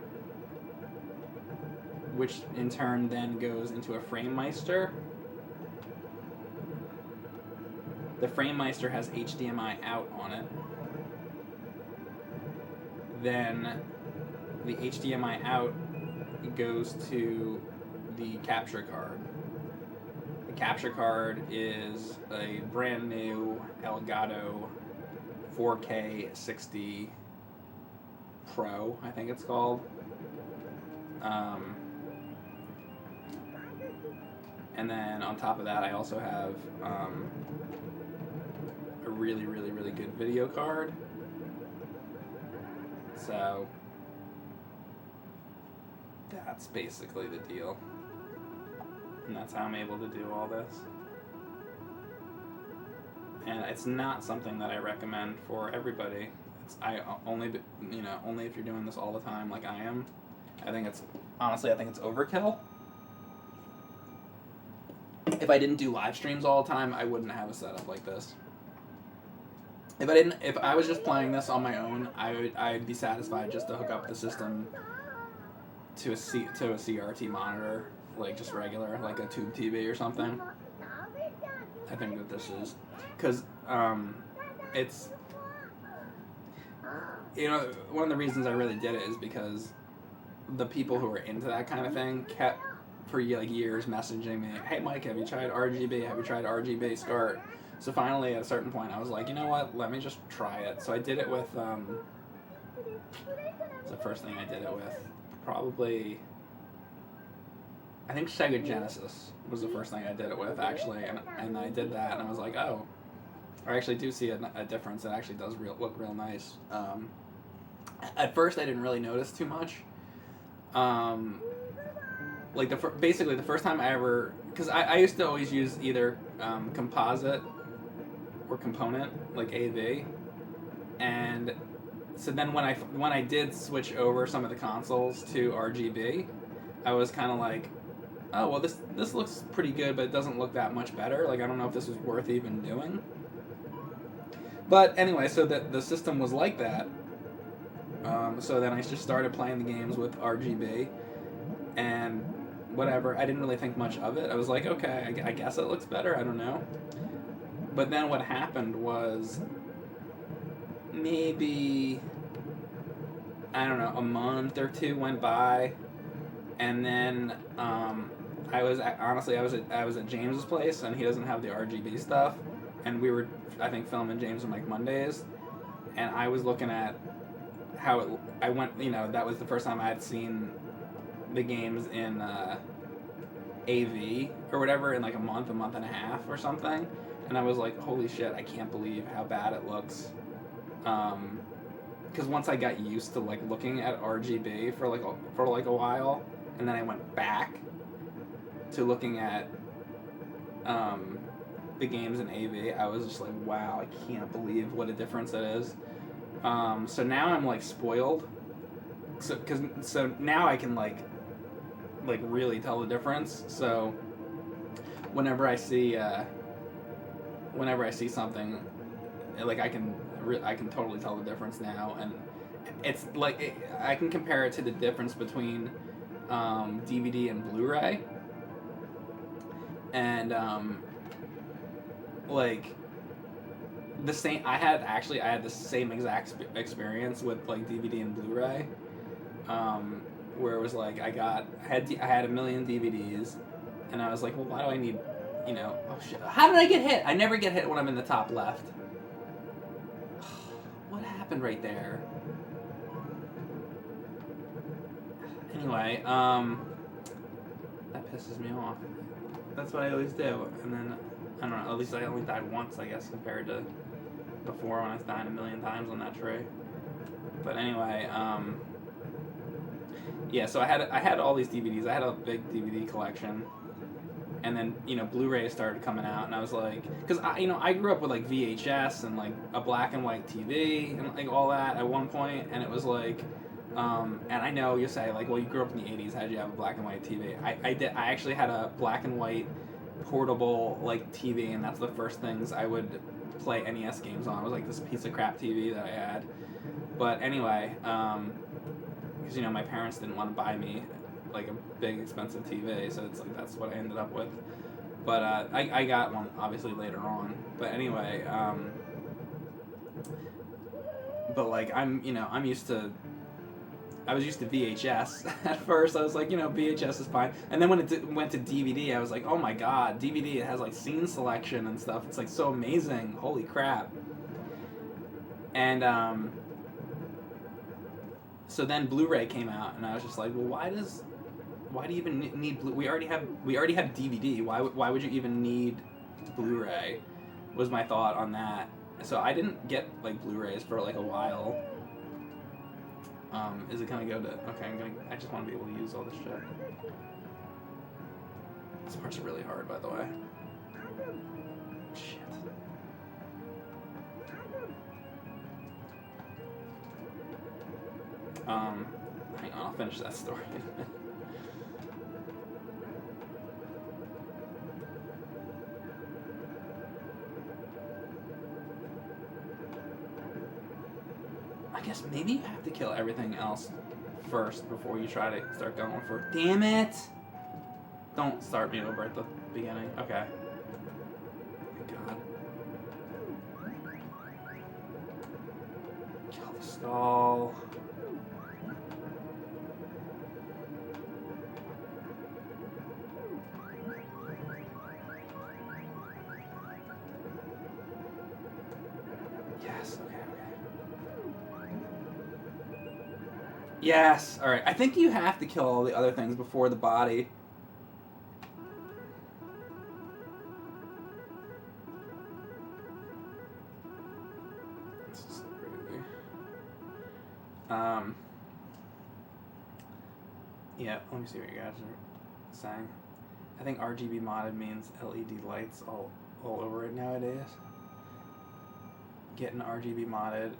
which in turn then goes into a FrameMeister. The FrameMeister has HDMI out on it. Then the HDMI out goes to the capture card. The capture card is a brand new Elgato 4K 60 Pro, I think it's called. And then on top of that, I also have a really, really, really good video card. So that's basically the deal. And that's how I'm able to do all this. And it's not something that I recommend for everybody. Only if you're doing this all the time like I am. I think it's overkill. If I didn't do live streams all the time, I wouldn't have a setup like this. If I was just playing this on my own, I'd be satisfied just to hook up the system to a CRT monitor, like just regular, like a tube TV or something. I think that this is, because it's, one of the reasons I really did it is because the people who are into that kind of thing kept for years messaging me, "Hey Mike, have you tried RGB? Have you tried RGB SCART?" So finally, at a certain point, I was like, you know what? Let me just try it. So I did it with. It's the first thing I did it with. Probably. I think Sega Genesis was the first thing I did it with, actually, and I did that, and I was like, oh, I actually do see a difference. It actually does look real nice. At first, I didn't really notice too much. Basically the first time I ever, because I used to always use either composite or component, like AV, and so then when I did switch over some of the consoles to RGB, I was kind of like, oh well, this looks pretty good, but it doesn't look that much better. Like, I don't know if this was worth even doing. But anyway, so the system was like that. So then I just started playing the games with RGB, and whatever. I didn't really think much of it. I was like, okay, I guess it looks better. I don't know. But then what happened was maybe, I don't know, a month or two went by, and then I was at James's place, and he doesn't have the RGB stuff, and we were, I think, filming James and Mike Mondays, and I was looking at how I went, that was the first time I had seen the games in AV or whatever in like a month and a half or something, and I was like, holy shit, I can't believe how bad it looks. Because once I got used to like looking at RGB for a while, and then I went back to looking at the games in AV, I was just like, wow, I can't believe what a difference it is. So now I'm like spoiled. So now I can like really tell the difference. So whenever I see something, like I can totally tell the difference now, and it's like I can compare it to the difference between DVD and Blu-ray, and like the same. I had the same exact experience with like DVD and Blu-ray, where it was like I had a million DVDs, and I was like, well, why do I need, oh shit, how did I get hit? I never get hit when I'm in the top left. What happened right there? Anyway, that pisses me off. That's what I always do, and then I don't know. At least I only died once, I guess, compared to before when I was dying a million times on that tree. But anyway, yeah. So I had all these DVDs. I had a big DVD collection, and then Blu-ray started coming out, and I was like, because I grew up with like VHS and like a black and white TV and like all that at one point, and it was like, and I know you say like, well, you grew up in the '80s. How did you have a black and white TV? I did. I actually had a black and white portable like TV, and that's the first things I would play NES games on. It was like this piece of crap TV that I had. But anyway, because my parents didn't want to buy me like a big expensive TV, so it's like that's what I ended up with. But I got one obviously later on. But anyway, but like I'm used to. I was used to VHS at first. I was like, VHS is fine. And then when it went to DVD, I was like, oh my god, DVD, it has like scene selection and stuff. It's like so amazing. Holy crap. And so then Blu-ray came out, and I was just like, well, why do you even need we already have DVD. Why would you even need Blu-ray? Was my thought on that. So I didn't get like Blu-rays for like a while. Is it gonna go to? Okay, I just want to be able to use all this shit. This part's really hard, by the way. Shit. Hang on, I'll finish that story in a minute. I guess maybe you have to kill everything else first before you try to start going for. Damn it! Don't start me over at the beginning. Okay. Thank God. Kill the skull. Yes, okay. Yes, alright. I think you have to kill all the other things before the body. This is so crazy. Yeah, let me see what you guys are saying. I think RGB modded means LED lights all over it nowadays. Getting RGB modded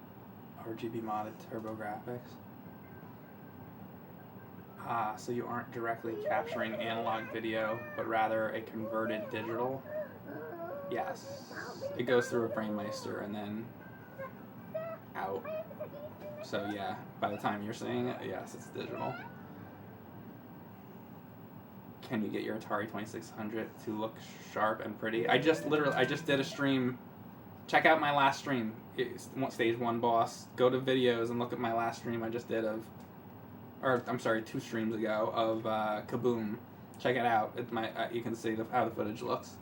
TurboGrafx. So you aren't directly capturing analog video, but rather a converted digital? Yes. It goes through a FrameMeister and then out. So yeah, by the time you're seeing it, yes, it's digital. Can you get your Atari 2600 to look sharp and pretty? I just did a stream. Check out my last stream. It's Stage 1 Boss. Go to videos and look at my last stream I just did or I'm sorry, 2 streams ago of Kaboom. Check it out. It's you can see how the footage looks.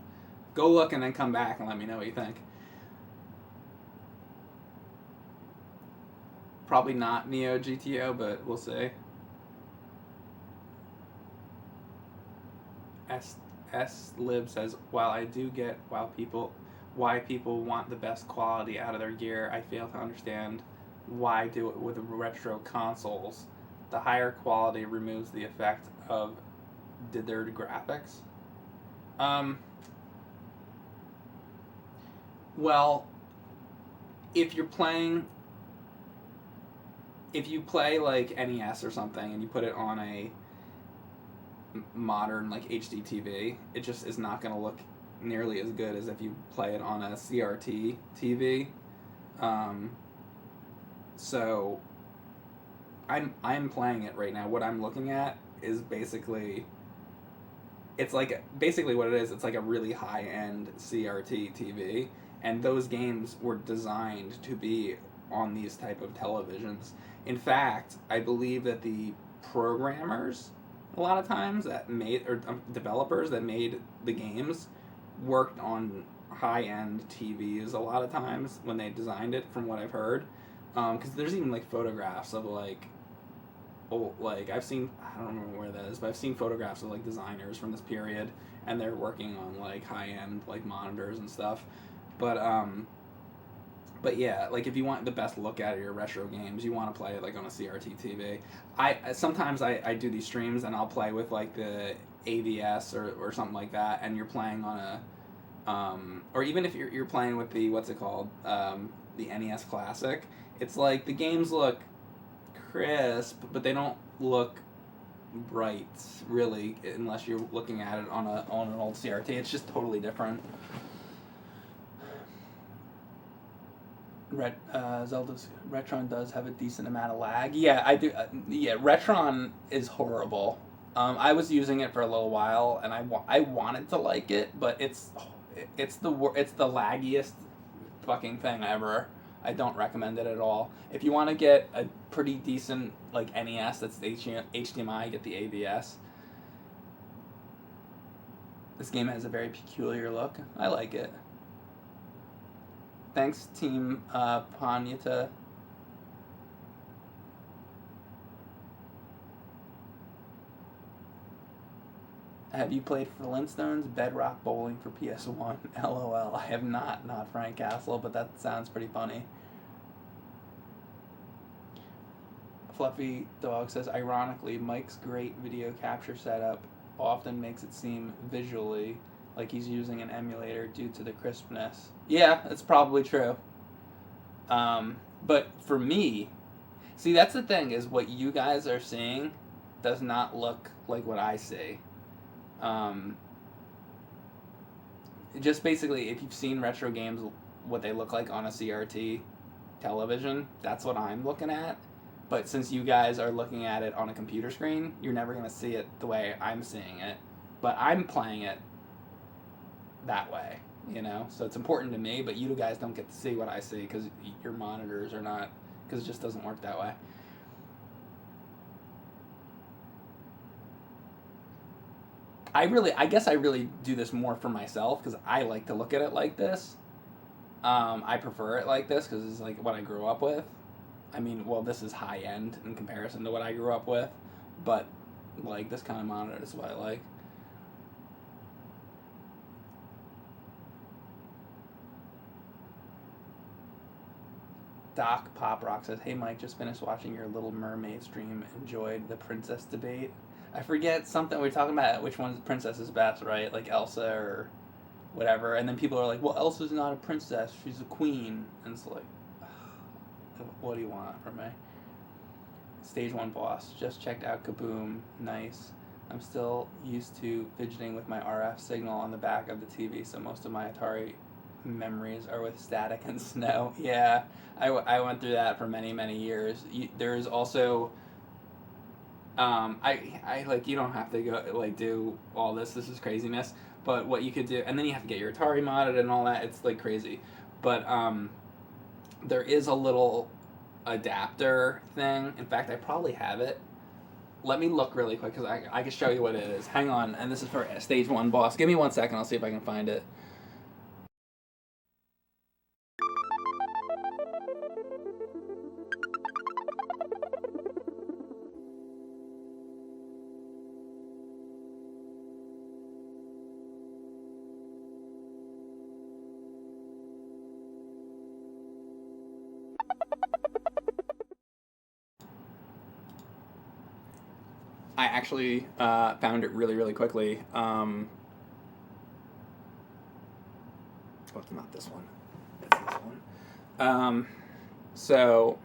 Go look and then come back and let me know what you think. Probably not Neo GTO, but we'll see. S-Lib says, while I do get why people want the best quality out of their gear, I fail to understand why do it with retro consoles. The higher quality removes the effect of dithered graphics. Well, if you play like NES or something and you put it on a modern like HD TV, it just is not going to look nearly as good as if you play it on a CRT TV. So I'm playing it right now. What I'm looking at is basically what it is. It's like a really high-end CRT TV, and those games were designed to be on these type of televisions. In fact, I believe that the programmers a lot of times that made, or developers that made the games worked on high-end TVs a lot of times when they designed it, from what I've heard. Because there's even like photographs of like I've seen, I don't remember where that is, but I've seen photographs of like designers from this period, and they're working on like high-end like monitors and stuff. But yeah, like if you want the best look at your retro games, you want to play it like on a CRT TV. Sometimes I do these streams and I'll play with like the AVS or something like that, and you're playing on a, or even if you're playing with the, what's it called, the NES Classic, it's like the games look crisp, but they don't look bright, really, unless you're looking at it on an old CRT. It's just totally different. Zelda's Retron does have a decent amount of lag. Yeah, I do. Yeah, Retron is horrible. I was using it for a little while, and I wanted to like it, but it's the laggiest fucking thing ever. I don't recommend it at all. If you want to get a pretty decent like NES that's HDMI, get the AVS. This game has a very peculiar look. I like it. Thanks, Team Panyata. Have you played Flintstones Bedrock Bowling for PS1? LOL. I have not Frank Castle, but that sounds pretty funny. Fluffy Dog says, ironically, Mike's great video capture setup often makes it seem visually like he's using an emulator due to the crispness. Yeah, that's probably true. But for me, see, that's the thing, is what you guys are seeing does not look like what I see. Just basically, if you've seen retro games, what they look like on a CRT television, that's what I'm looking at. But since you guys are looking at it on a computer screen, you're never going to see it the way I'm seeing it. But I'm playing it that way, you know? So it's important to me, but you guys don't get to see what I see because your monitors are not, because it just doesn't work that way. I guess I really do this more for myself because I like to look at it like this. I prefer it like this because it's like what I grew up with. I mean, well, this is high end in comparison to what I grew up with, but like this kind of monitor is what I like. Doc Pop Rock says, "Hey Mike, just finished watching your Little Mermaid stream. Enjoyed the princess debate. I forget something we were talking about. Which one's princess is best, right? Like Elsa or whatever. And then people are like, well, Elsa's not a princess. She's a queen. And it's like, what do you want from me? Stage 1 boss. Just checked out Kaboom. Nice. I'm still used to fidgeting with my RF signal on the back of the TV, so most of my Atari memories are with static and snow. Yeah, I went through that for many, many years. There's also... I like, you don't have to go like do all this is craziness, but what you could do, and then you have to get your Atari modded and all that. It's like crazy, but there is a little adapter thing. In fact, I probably have it. Let me look really quick because I can show you what it is. Hang on, and this is for Stage 1 boss. Give me 1 second. I'll see if I can find it. I actually found it really, really quickly. Oh, it's not this one. It's this one. So,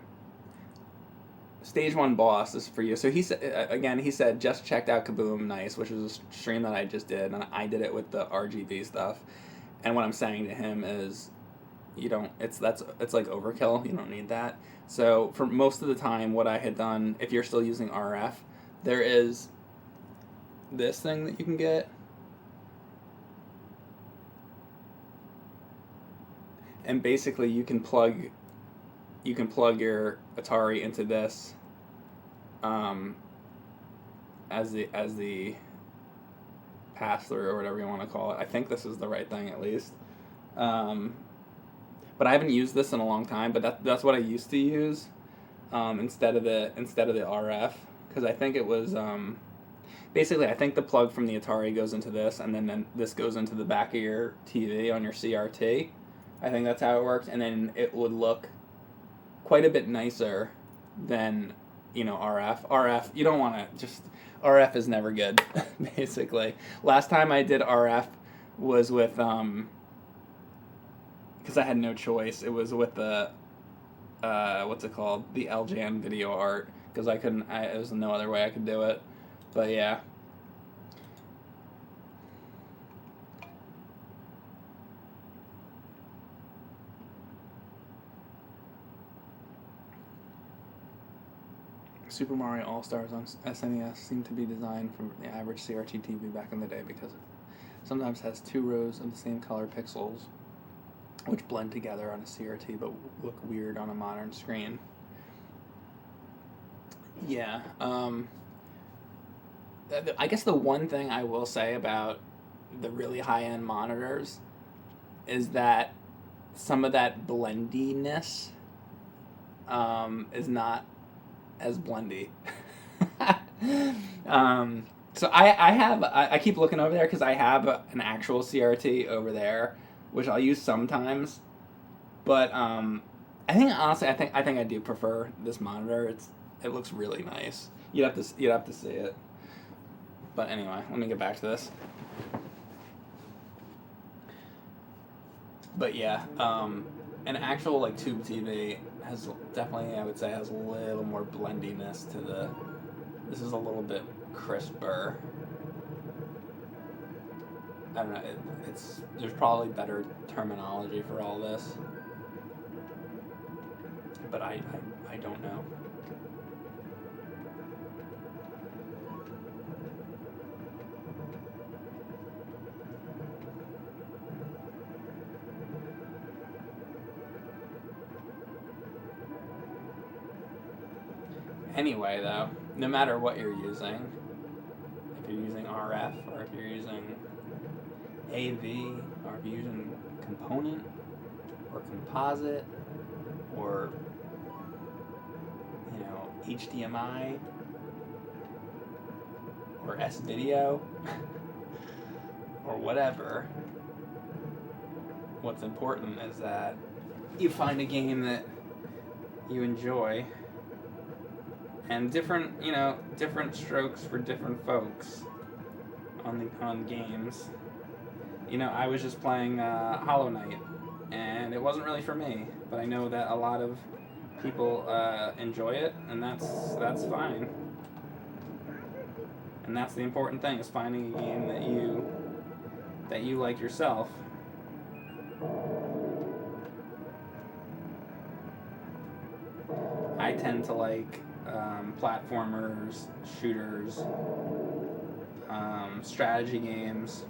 Stage 1 boss is for you. So he said, again, he said, just checked out Kaboom, nice, which was a stream that I just did, and I did it with the RGB stuff. And what I'm saying to him is, you don't, it's like overkill. You don't need that. So for most of the time, what I had done, if you're still using RF, there is this thing that you can get, and basically you can plug your Atari into this as the pass through or whatever you want to call it. I think this is the right thing at least. But I haven't used this in a long time. But that's what I used to use instead of the RF, because I think it was basically, I think the plug from the Atari goes into this, and then this goes into the back of your TV on your CRT. I think that's how it works, and then it would look quite a bit nicer than, RF. RF, you don't want to just... RF is never good, basically. Last time I did RF was with... because I had no choice. It was with the... what's it called? The LJN video art, because there was no other way I could do it. But yeah. Super Mario All-Stars on SNES seemed to be designed for the average CRT TV back in the day because it sometimes has 2 rows of the same color pixels, which blend together on a CRT but look weird on a modern screen. Yeah, I guess the one thing I will say about the really high-end monitors is that some of that blendiness is not as blendy. So I keep looking over there because I have an actual CRT over there, which I'll use sometimes. But I think honestly, I think I do prefer this monitor. It looks really nice. You'd have to see it. But anyway, let me get back to this. But yeah, an actual like tube TV has definitely, I would say, has a little more blendiness to the. This is a little bit crisper. I don't know. There's probably better terminology for all this, but I don't know. Anyway, though, no matter what you're using, if you're using RF or if you're using AV or if you're using component or composite or HDMI or S-video or whatever, what's important is that you find a game that you enjoy. And different strokes for different folks on games. I was just playing Hollow Knight, and it wasn't really for me. But I know that a lot of people enjoy it, and that's fine. And that's the important thing: is finding a game that you like yourself. I tend to like platformers, shooters, strategy games,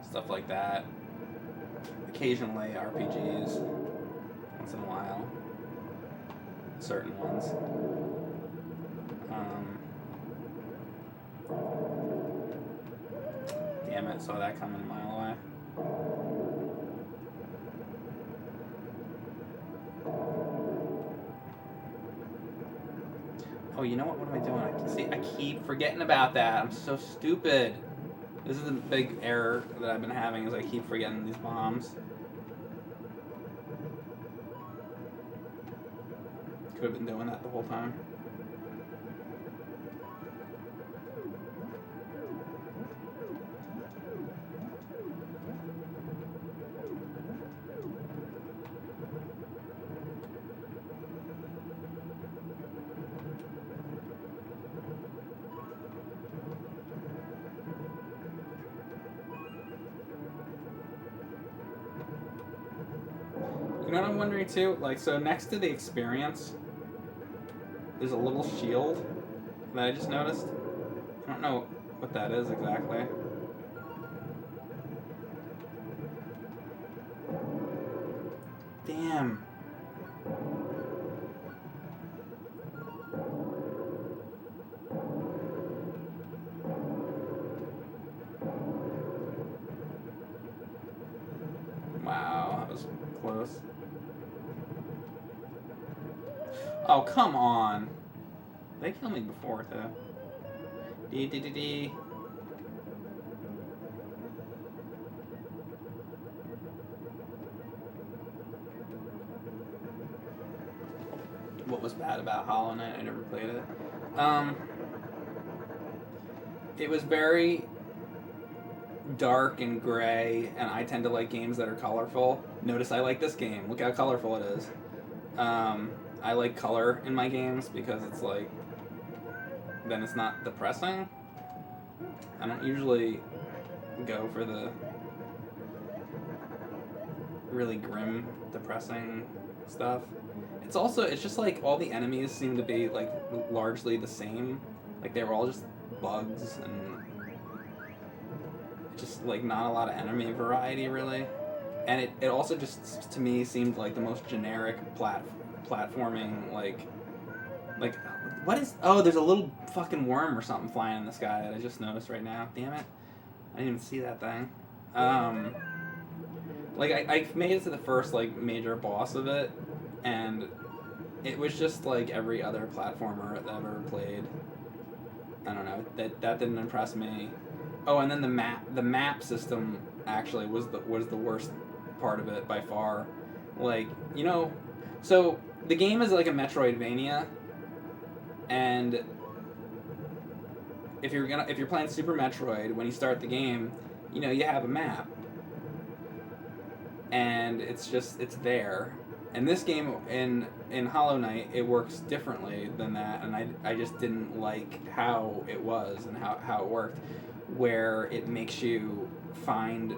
stuff like that. Occasionally RPGs, once in a while. Certain ones. Damn it, saw that coming a mile away. Oh, you know what? What am I doing? I keep forgetting about that. I'm so stupid. This is the big error that I've been having is I keep forgetting these bombs. Could have been doing that the whole time. You know what I'm wondering too? Like, so next to the experience, there's a little shield that I just noticed. I don't know what that is exactly. Damn. Wow, that was close. Oh, come on. They killed me before, too. D. What was bad about Hollow Knight? I never played it. It was very dark and gray, and I tend to like games that are colorful. Notice I like this game. Look how colorful it is. I like color in my games because it's like then it's not depressing. I don't usually go for the really grim, depressing stuff. It's just like all the enemies seem to be like largely the same. Like they were all just bugs and just like not a lot of enemy variety really. And it also just to me seemed like the most generic platforming like what is there's a little fucking worm or something flying in the sky that I just noticed right now. Damn it. I didn't even see that thing. Like I made it to the first like major boss of it, and it was just like every other platformer I've ever played. I don't know, that didn't impress me. Oh, and then the map system actually was the worst part of it by far. Like, you know, so the game is like a Metroidvania, and if you're playing Super Metroid, when you start the game, you know, you have a map. And it's there. And this game in Hollow Knight, it works differently than that, and I just didn't like how it was and how it worked, where it makes you find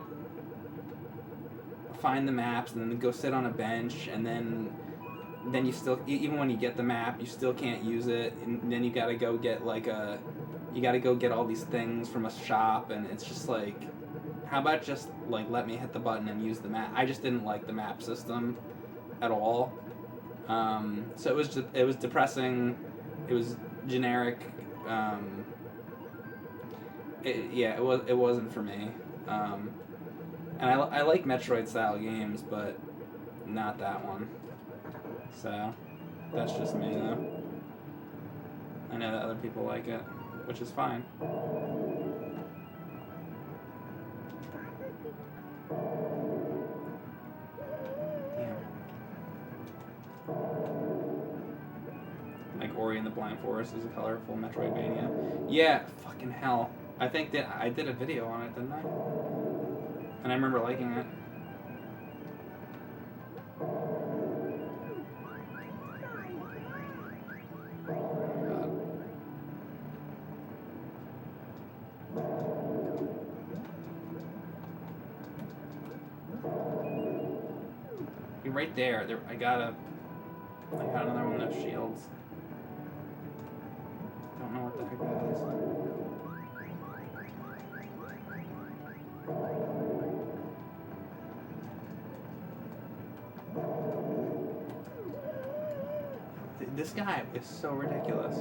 the maps and then go sit on a bench, and then you still, even when you get the map, you still can't use it, and then you gotta go get all these things from a shop, and it's just like, how about just like let me hit the button and use the map? I just didn't like the map system at all. So it was depressing. It was generic. It wasn't for me. And I like Metroid style games, but not that one. So that's just me though. I know that other people like it, which is fine. Like Ori and the Blind Forest is a colorful Metroidvania. Yeah, fucking hell. I think that I did a video on it, didn't I? And I remember liking it. You're right there. I got another one of those shields. Don't know what the heck that is. This guy is so ridiculous.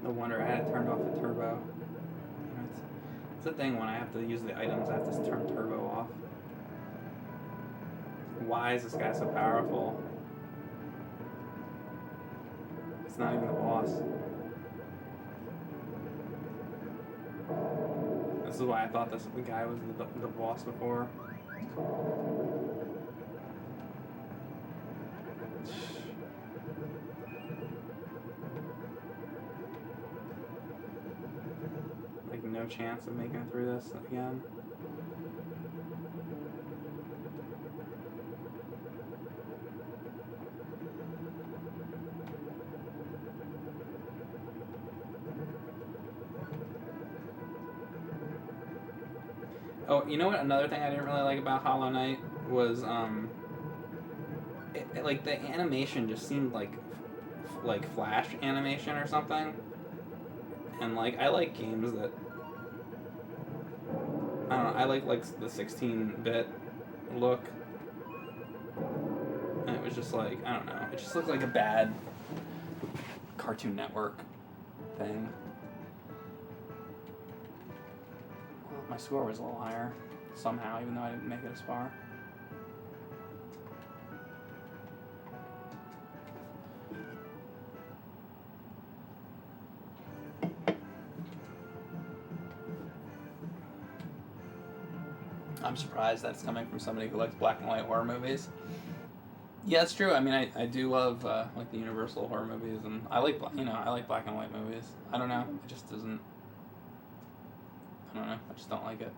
No wonder I had turned off the turbo. It's a thing when I have to use the items, I have to turn turbo off. Why is this guy so powerful? It's not even the boss. This is why I thought the guy was the boss before. Like no chance of making it through this again. Oh, you know what? Another thing I didn't really like about Hollow Knight was, like the animation just seemed like Flash animation or something. And like I like games that, I don't know, I like the 16-bit look. And it was just like, I don't know, it just looked like a bad Cartoon Network thing. My score was a little higher, somehow, even though I didn't make it as far. I'm surprised that's coming from somebody who likes black and white horror movies. Yeah, it's true. I mean, I do love like the Universal horror movies, and I like black and white movies. I don't know, it just doesn't. I don't know. I just don't like it.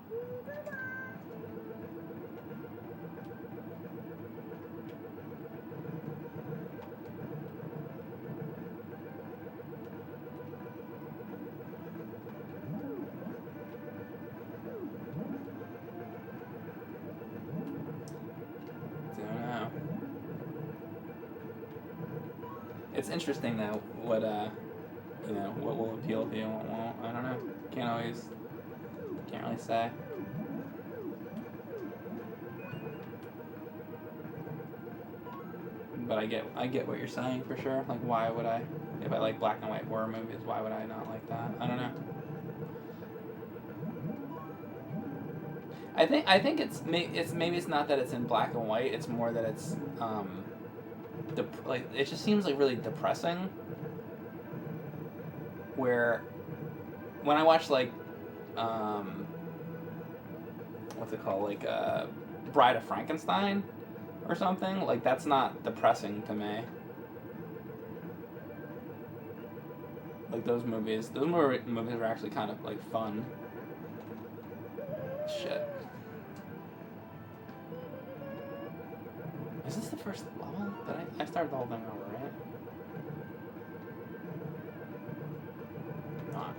It's interesting though what what will appeal to you and what won't. I don't know. Can't really say. But I get what you're saying for sure. Like, why would I, if I like black and white horror movies, why would I not like that? I don't know. I think it's not that it's in black and white. It's more that it's like it just seems like really depressing. Where when I watch like what's it called, like Bride of Frankenstein or something, like that's not depressing to me. Like those movies are actually kind of like fun. Shit. Is this the first level? I started the whole thing over,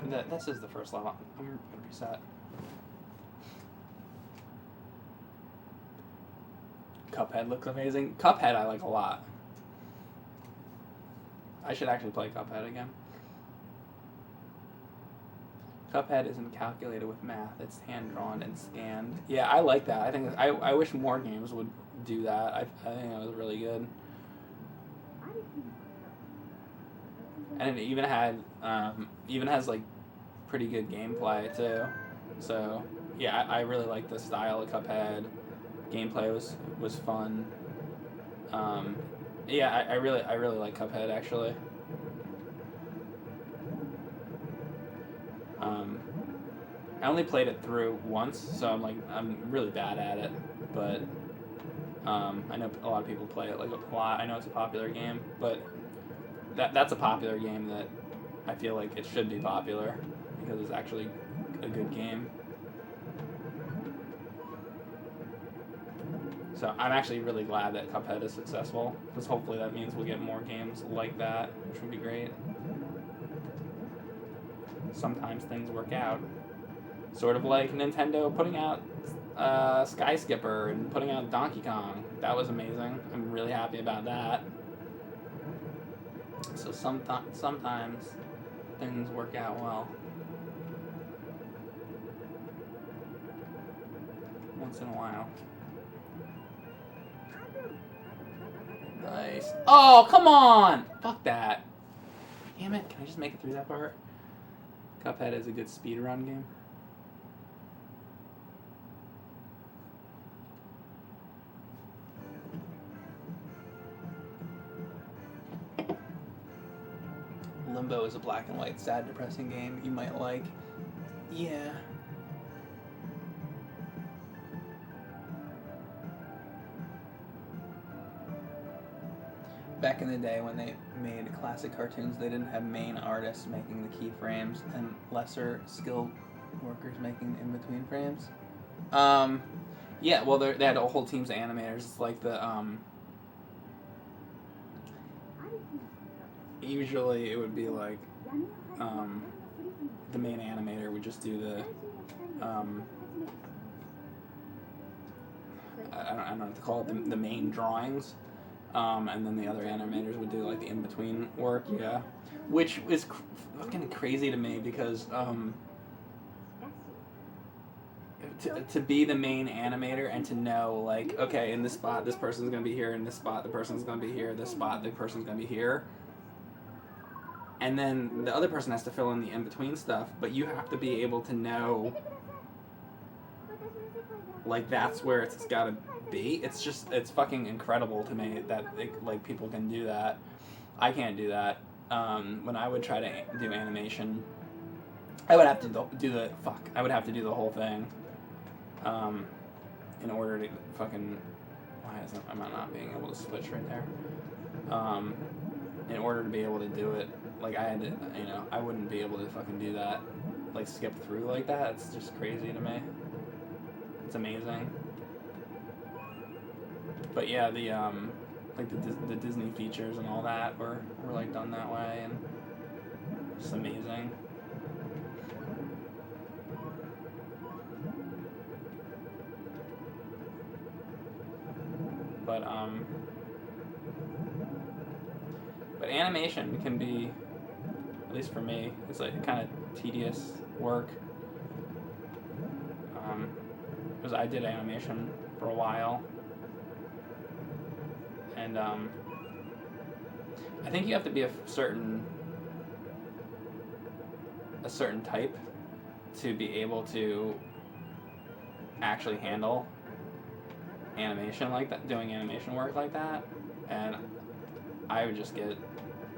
right? This is the first level. I'm gonna reset. Cuphead looks amazing. Cuphead I like a lot. I should actually play Cuphead again. Cuphead isn't calculated with math. It's hand-drawn and scanned. Yeah, I like that. I wish more games would do that. I think it was really good. And it even has like pretty good gameplay too. So yeah, I really like the style of Cuphead. Gameplay was fun. Yeah, I really like Cuphead actually. I only played it through once, so I'm really bad at it. But I know a lot of people play it like a lot. I know it's a popular game, but that's a popular game that I feel like it should be popular because it's actually a good game. So I'm actually really glad that Cuphead is successful, because hopefully that means we'll get more games like that, which would be great. Sometimes things work out. Sort of like Nintendo putting out Sky Skipper and putting out Donkey Kong. That was amazing. I'm really happy about that. So sometimes things work out well. Once in a while. Nice. Oh, come on! Fuck that. Damn it. Can I just make it through that part? Cuphead is a good speedrun game. Limbo is a black and white, sad, depressing game you might like. Yeah. Back in the day when they made classic cartoons, they didn't have main artists making the keyframes and lesser skilled workers making in-between frames. Yeah, well, they had a whole teams of animators. It's like the, usually it would be like, the main animator would just do the, I don't know what to call it, the main drawings. And then the other animators would do like the in-between work, yeah. Which is fucking crazy to me because to be the main animator and to know like, okay, in this spot this person's gonna be here, in this spot the person's gonna be here, this spot the person's gonna be here. And then the other person has to fill in the in-between stuff, but you have to be able to know like that's where it's gotta be. It's fucking incredible to me that like people can do that. I can't do that. When I would try to do animation, I would have to do the whole thing. In order to fucking, am I not being able to switch right there? In order to be able to do it, like I had to, I wouldn't be able to fucking do that like skip through like that. It's just crazy to me. It's amazing. But yeah, the like the Disney features and all that were like done that way, and just amazing. But animation can be, at least for me, it's like kind of tedious work. Because I did animation for a while, and I think you have to be a certain type to be able to actually handle animation like that, doing animation work like that, and I would just get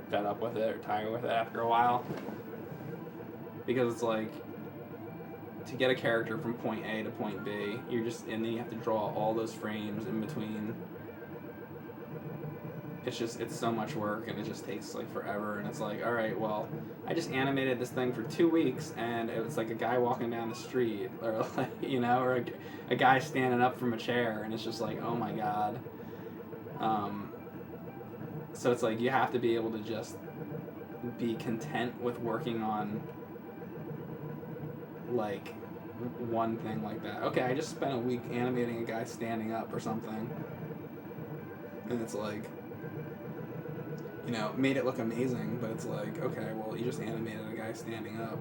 fed up with it or tired with it after a while, because it's like, to get a character from point A to point B, and then you have to draw all those frames in between. It's so much work, and it just takes like forever, and it's like, all right, well, I just animated this thing for 2 weeks, and it was like a guy walking down the street, or like, or a guy standing up from a chair, and it's just like, oh my god. So it's like, you have to be able to just be content with working on like one thing like that. Okay, I just spent a week animating a guy standing up or something, and it's like, made it look amazing, but it's like, okay, well, you just animated a guy standing up.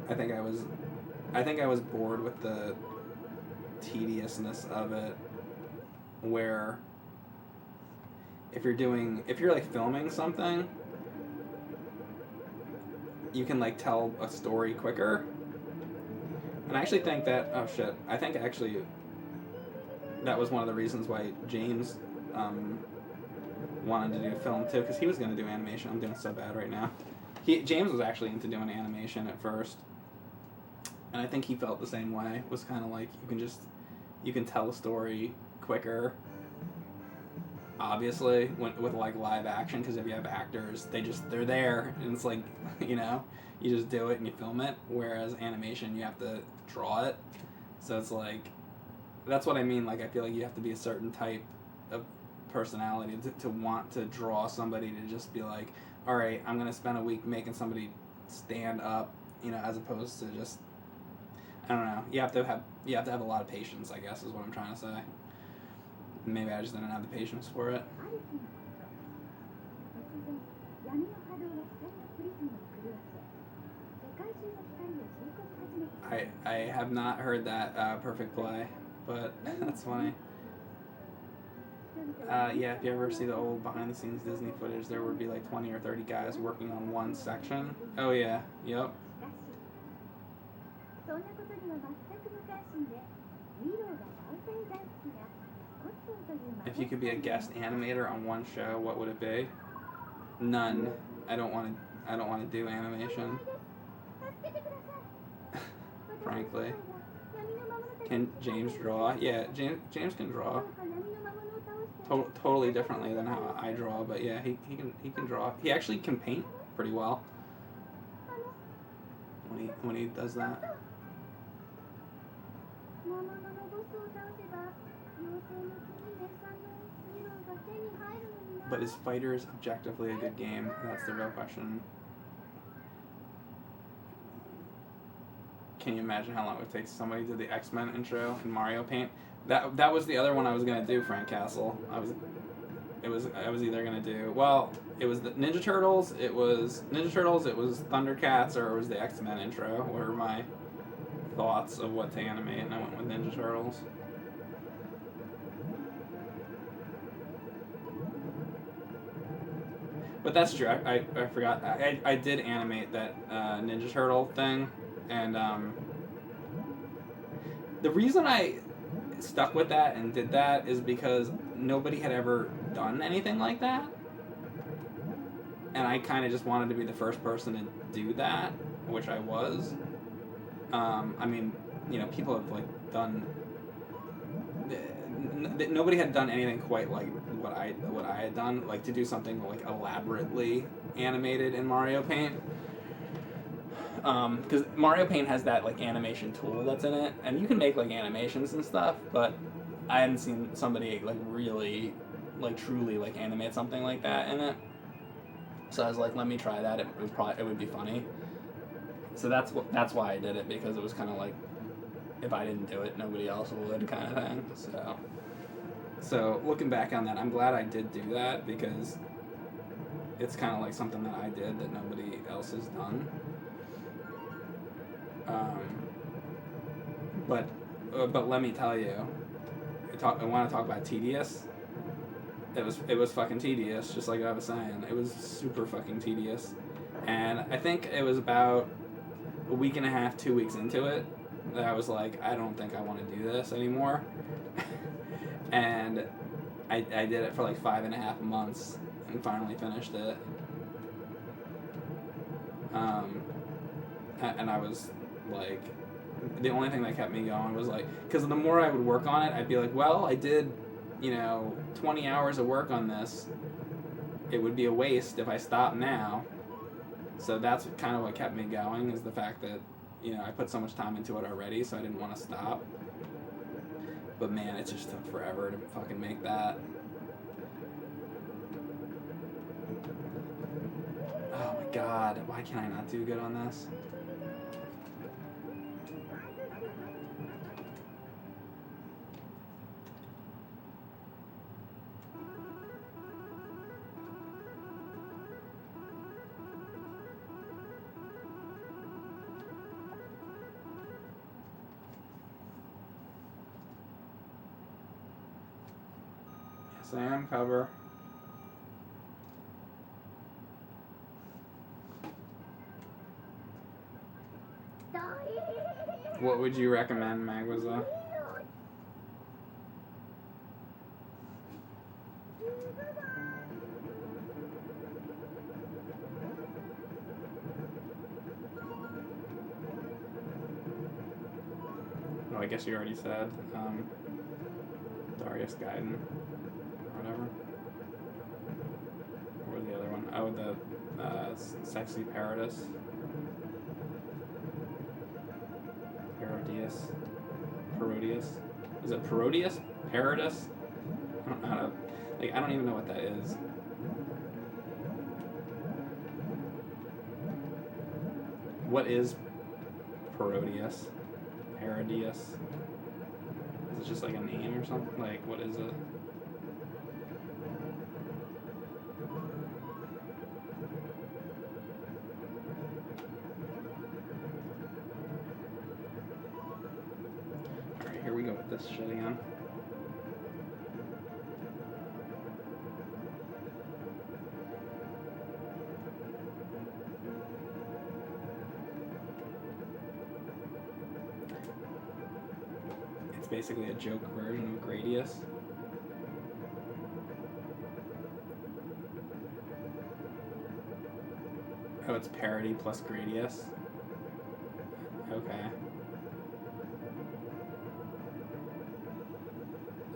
I think I was bored with the tediousness of it, where if you're like filming something, you can like tell a story quicker. And I actually think that, that was one of the reasons why James wanted to do film too, because he was going to do animation. I'm doing so bad right now. James was actually into doing animation at first, and I think he felt the same way. It was kind of like, you can tell a story quicker, obviously, with like live action, because if you have actors, they're there, and it's like, you just do it and you film it, whereas animation, you have to draw it. So it's like, that's what I mean, like, I feel like you have to be a certain type of personality to want to draw somebody to just be like, all right, I'm going to spend a week making somebody stand up, as opposed to just, I don't know, you have to have a lot of patience, I guess, is what I'm trying to say. Maybe I just didn't have the patience for it. I have not heard that perfect play, but that's funny. Yeah, if you ever see the old behind-the-scenes Disney footage, there would be like 20 or 30 guys working on one section. Oh yeah, yep. If you could be a guest animator on one show, what would it be? None. I don't want to do animation. Frankly. Can James draw? Yeah, James can draw. Totally differently than how I draw, but yeah, he can draw. He actually can paint pretty well when he does that. But is Fighters objectively a good game? That's the real question. Can you imagine how long it would take somebody to do the X-Men intro in Mario Paint? That was the other one I was gonna do, Frank Castle. I was either gonna do, well, it was the Ninja Turtles, it was Thundercats, or it was the X-Men intro, were my thoughts of what to animate, and I went with Ninja Turtles. But that's true, I forgot. I did animate that Ninja Turtle thing, and the reason I stuck with that and did that is because nobody had ever done anything like that, and I kind of just wanted to be the first person to do that, which I was. I mean, people have like done. Nobody had done anything quite like what I had done, like to do something like elaborately animated in Mario Paint. because Mario Paint has that like animation tool that's in it, and you can make like animations and stuff, but I hadn't seen somebody like really, like truly like animate something like that in it. So I was like, let me try that. It would be funny. So that's why I did it, because it was kind of like, if I didn't do it, nobody else would, kind of thing. So looking back on that, I'm glad I did do that, because it's kind of like something that I did that nobody else has done. But let me tell you, I want to talk about tedious. It was fucking tedious, just like I was saying. It was super fucking tedious, and I think it was about a week and a half, 2 weeks into it that I was like, I don't think I want to do this anymore. And I did it for like 5.5 months and finally finished it. And I was like, the only thing that kept me going was like, because the more I would work on it, I'd be like, well, I did, 20 hours of work on this. It would be a waste if I stopped now. So that's kind of what kept me going, is the fact that, I put so much time into it already, so I didn't want to stop. But man, it just took forever to fucking make that. Oh my god, why can I not do good on this? Yes, I am cover. What would you recommend, Magwaza? Oh, I guess you already said Darius Gaiden or whatever. Or the other one? Oh, the Sexy Paradis. Parodius. Is it Parodius? Paradis? I don't know how to, I don't even know what that is. What is Parodius? Parodius? Is it just like a name or something? Like, what is it? Alright, here we go with this shit again. It's basically a joke version of Gradius. Oh, it's parody plus Gradius. Okay.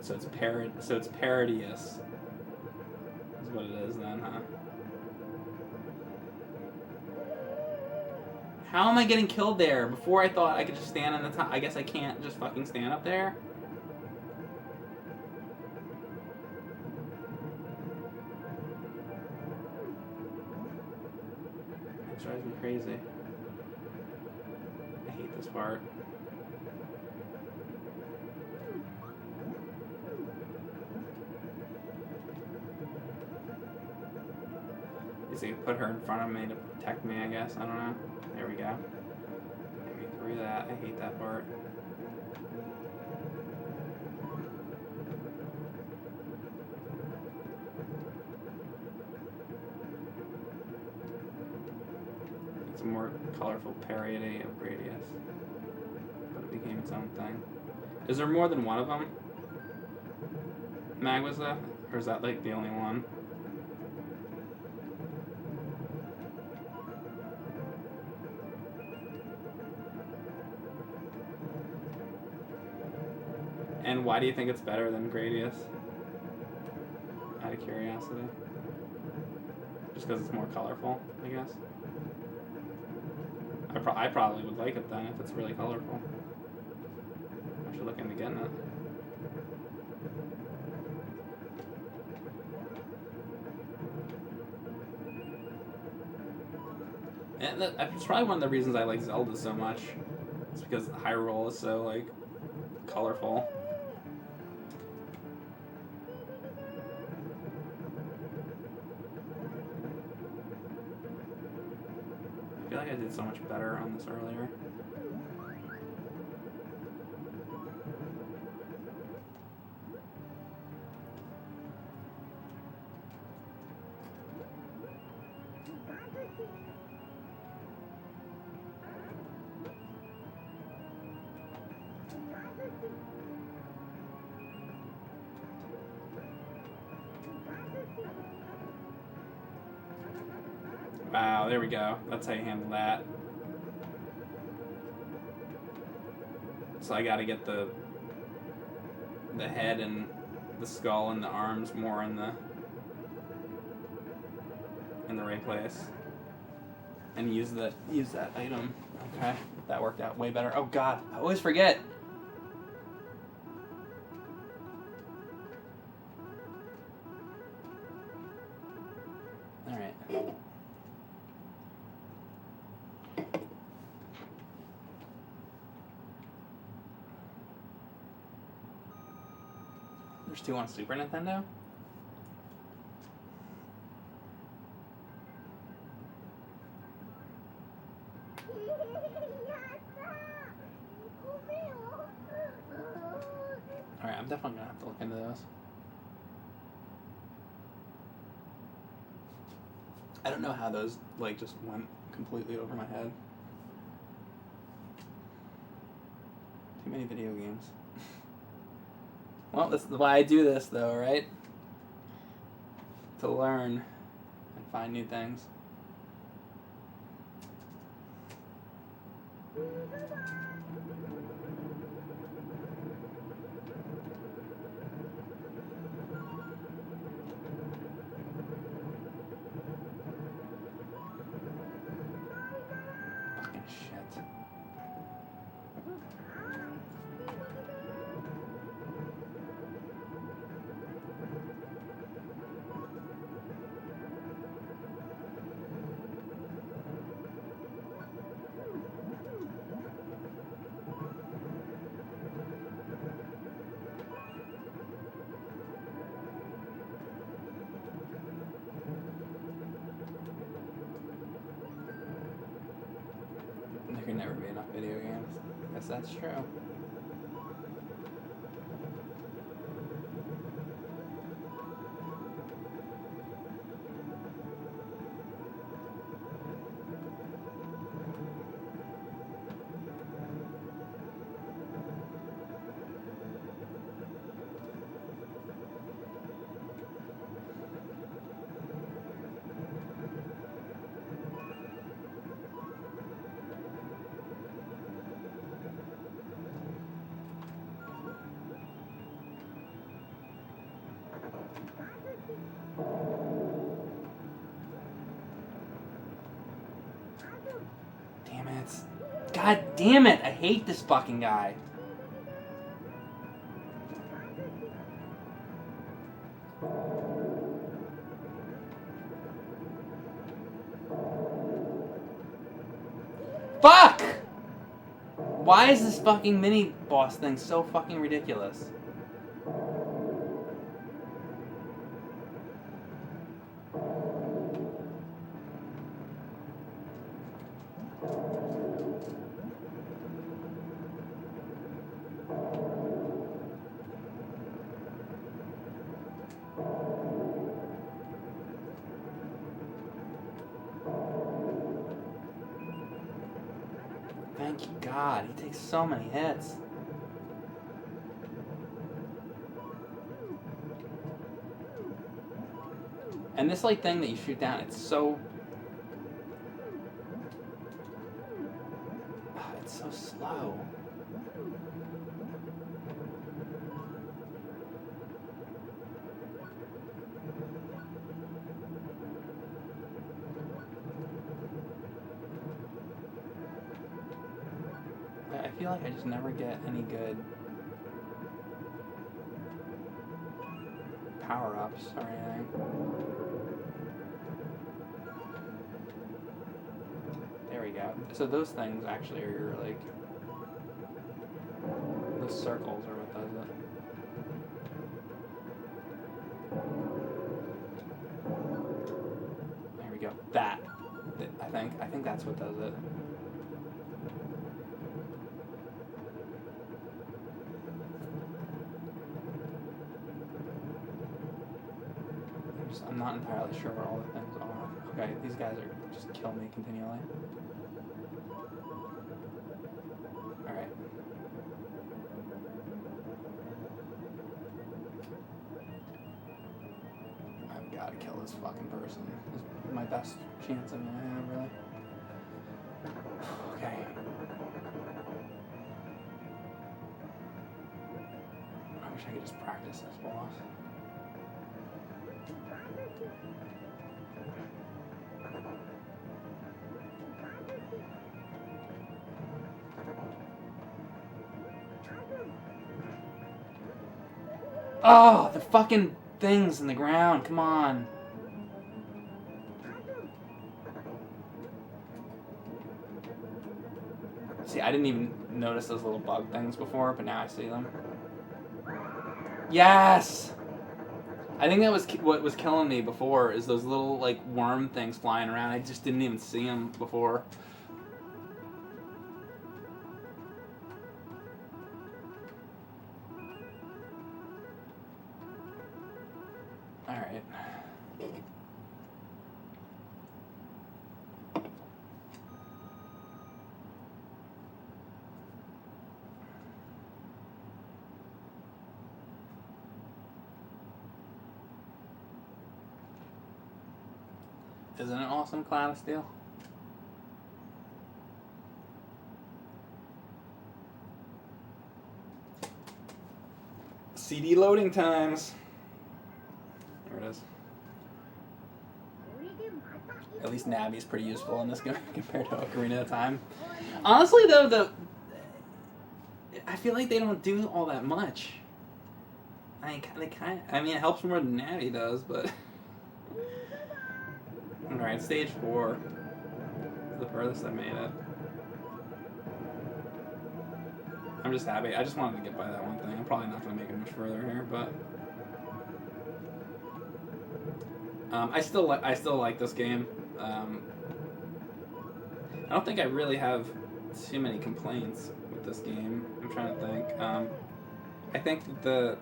So it's parodious. Is what it is then, huh? How am I getting killed there? Before I thought I could just stand on the top. I guess I can't just fucking stand up there. It drives me crazy. I hate this part. So you put her in front of me to protect me, I guess. I don't know. There we go. Get me through that. I hate that part. It's a more colorful parody of Gradius. But it became its own thing. Is there more than one of them? Magwaza? Or is that like the only one? And why do you think it's better than Gradius? Out of curiosity. Just because it's more colorful, I guess. I I probably would like it then if it's really colorful. I should look into getting it. And that's probably one of the reasons I like Zelda so much. It's because Hyrule is so, like, colorful. I feel like I did so much better on this earlier. Wow, there we go. That's how you handle that. So I gotta get the head and the skull and the arms more in the right place. And use that item. Okay. That worked out way better. Oh god, I always forget. Alright. There's 2 on Super Nintendo? Alright, I'm definitely gonna have to look into those. I don't know how those, like, just went completely over my head. Too many video games. Well, that's why I do this, though, right? To learn and find new things. Fucking shit. There can never be enough video games. I guess that's true. Damn it. God damn it! I hate this fucking guy. Fuck! Why is this fucking mini boss thing so fucking ridiculous? Thank you, God. He takes so many hits. And this, like, thing that you shoot down, it's so... it's so slow. feel like I just never get any good power-ups or anything. There we go. So those things actually are like... The circles are what does it. There we go. That. I think that's what does it. I'm not entirely sure what all the things are. Okay, these guys are just kill me continually. Alright. I've got to kill this fucking person. This is my best chance of it, really. Okay. I wish I could just practice this boss. Oh, the fucking things in the ground. Come on. See, I didn't even notice those little bug things before, but now I see them. Yes! I think that was what was killing me before, is those little, like, worm things flying around. I just didn't even see them before. Alright. Isn't it awesome, Cloud of Steel? CD loading times. There it is. At least Navi's pretty useful in this game compared to Ocarina of Time. Honestly, though, I feel like they don't do all that much. I mean, it helps more than Navi does, but... Alright, stage 4. It's the furthest I made it. I'm just happy. I just wanted to get by that one thing. I'm probably not going to make it much further here, but... I still like this game. I don't think I really have too many complaints with this game. I'm trying to think. I think that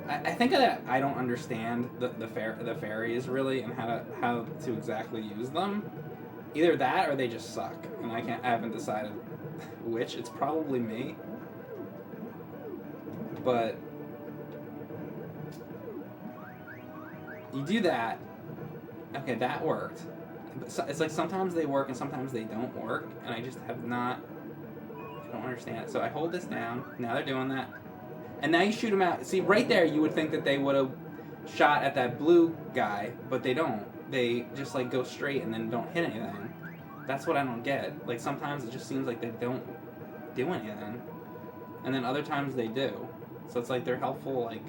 I think that I don't understand the fairies really and how to exactly use them. Either that or they just suck, and I haven't decided which. It's probably me, but you do that. Okay, that worked. But it's like sometimes they work and sometimes they don't work, and I just have not. I don't understand it. So I hold this down. Now they're doing that. And now you shoot them out. See, right there, you would think that they would have shot at that blue guy, but they don't. They just, like, go straight and then don't hit anything. That's what I don't get. Like, sometimes it just seems like they don't do anything. And then other times they do. So it's like they're helpful, like,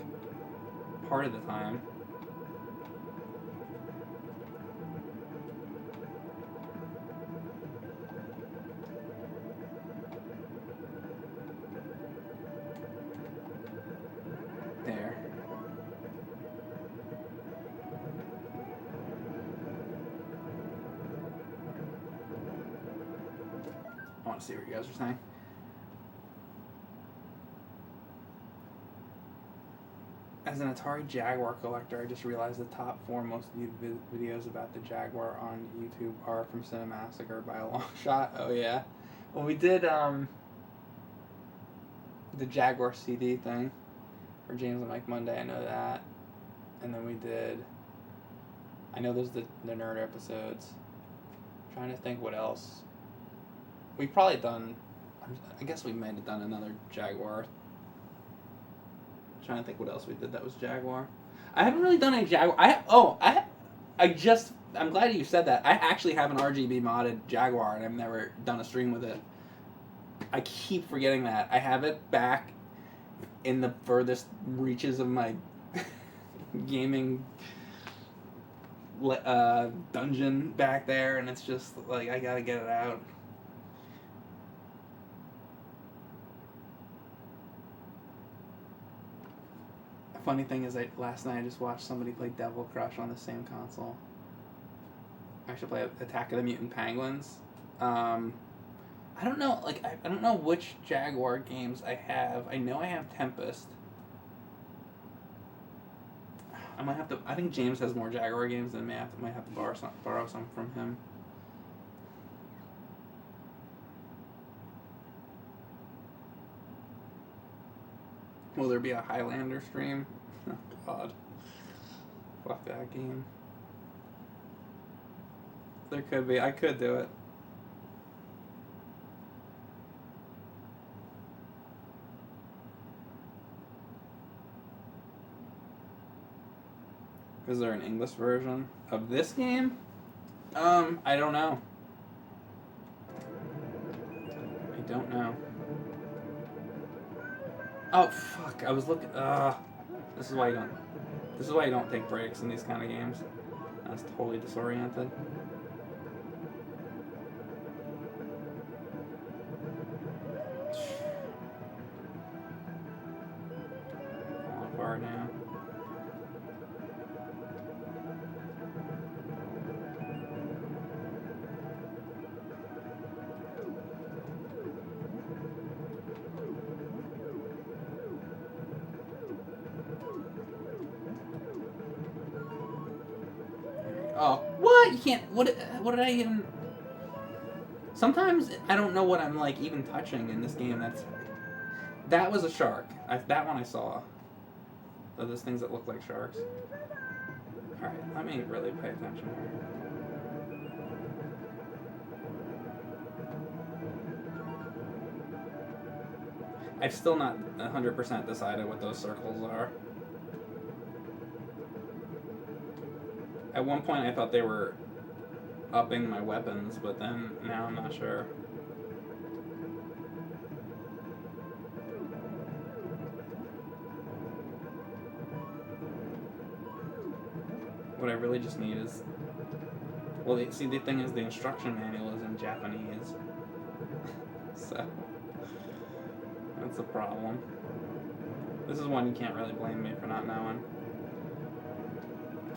part of the time. There. I want to see what you guys are saying. As an Atari Jaguar collector, I just realized the top 4 most viewed videos about the Jaguar on YouTube are from Cinemassacre by a long shot. Oh yeah. Well, we did the Jaguar CD thing for James and Mike Monday. I know that. And then we did. I know there's the nerd episodes. I'm trying to think what else. We've probably done. I guess we might have done another Jaguar. Trying to think what else we did that was Jaguar. I haven't really done any Jaguar. I just I'm glad you said that. I actually have an RGB modded Jaguar, and I've never done a stream with it. I keep forgetting that. I have it back in the furthest reaches of my gaming dungeon back there, and it's just like I gotta get it out. The funny thing is, last night I just watched somebody play Devil Crush on the same console. I should play Attack of the Mutant Penguins. I don't know, like, I don't know which Jaguar games I have. I know I have Tempest. I might have to. I think James has more Jaguar games than me. I might have to borrow some from him. Will there be a Highlander stream? Oh God, fuck that game. There could be. I could do it. Is there an English version of this game? I don't know. I don't know. Oh fuck! I was looking. This is why you don't take breaks in these kind of games. I was totally disoriented. Falling apart now. Oh, what? You can't. What did I even? Sometimes I don't know what I'm like even touching in this game. That was a shark. That one I saw. So there's things that look like sharks. All right, let me really pay attention here. I've still not 100% decided what those circles are. At one point I thought they were upping my weapons, but then now I'm not sure. What I really just need is... Well, see, the thing is the instruction manual is in Japanese. So... that's a problem. This is one you can't really blame me for not knowing.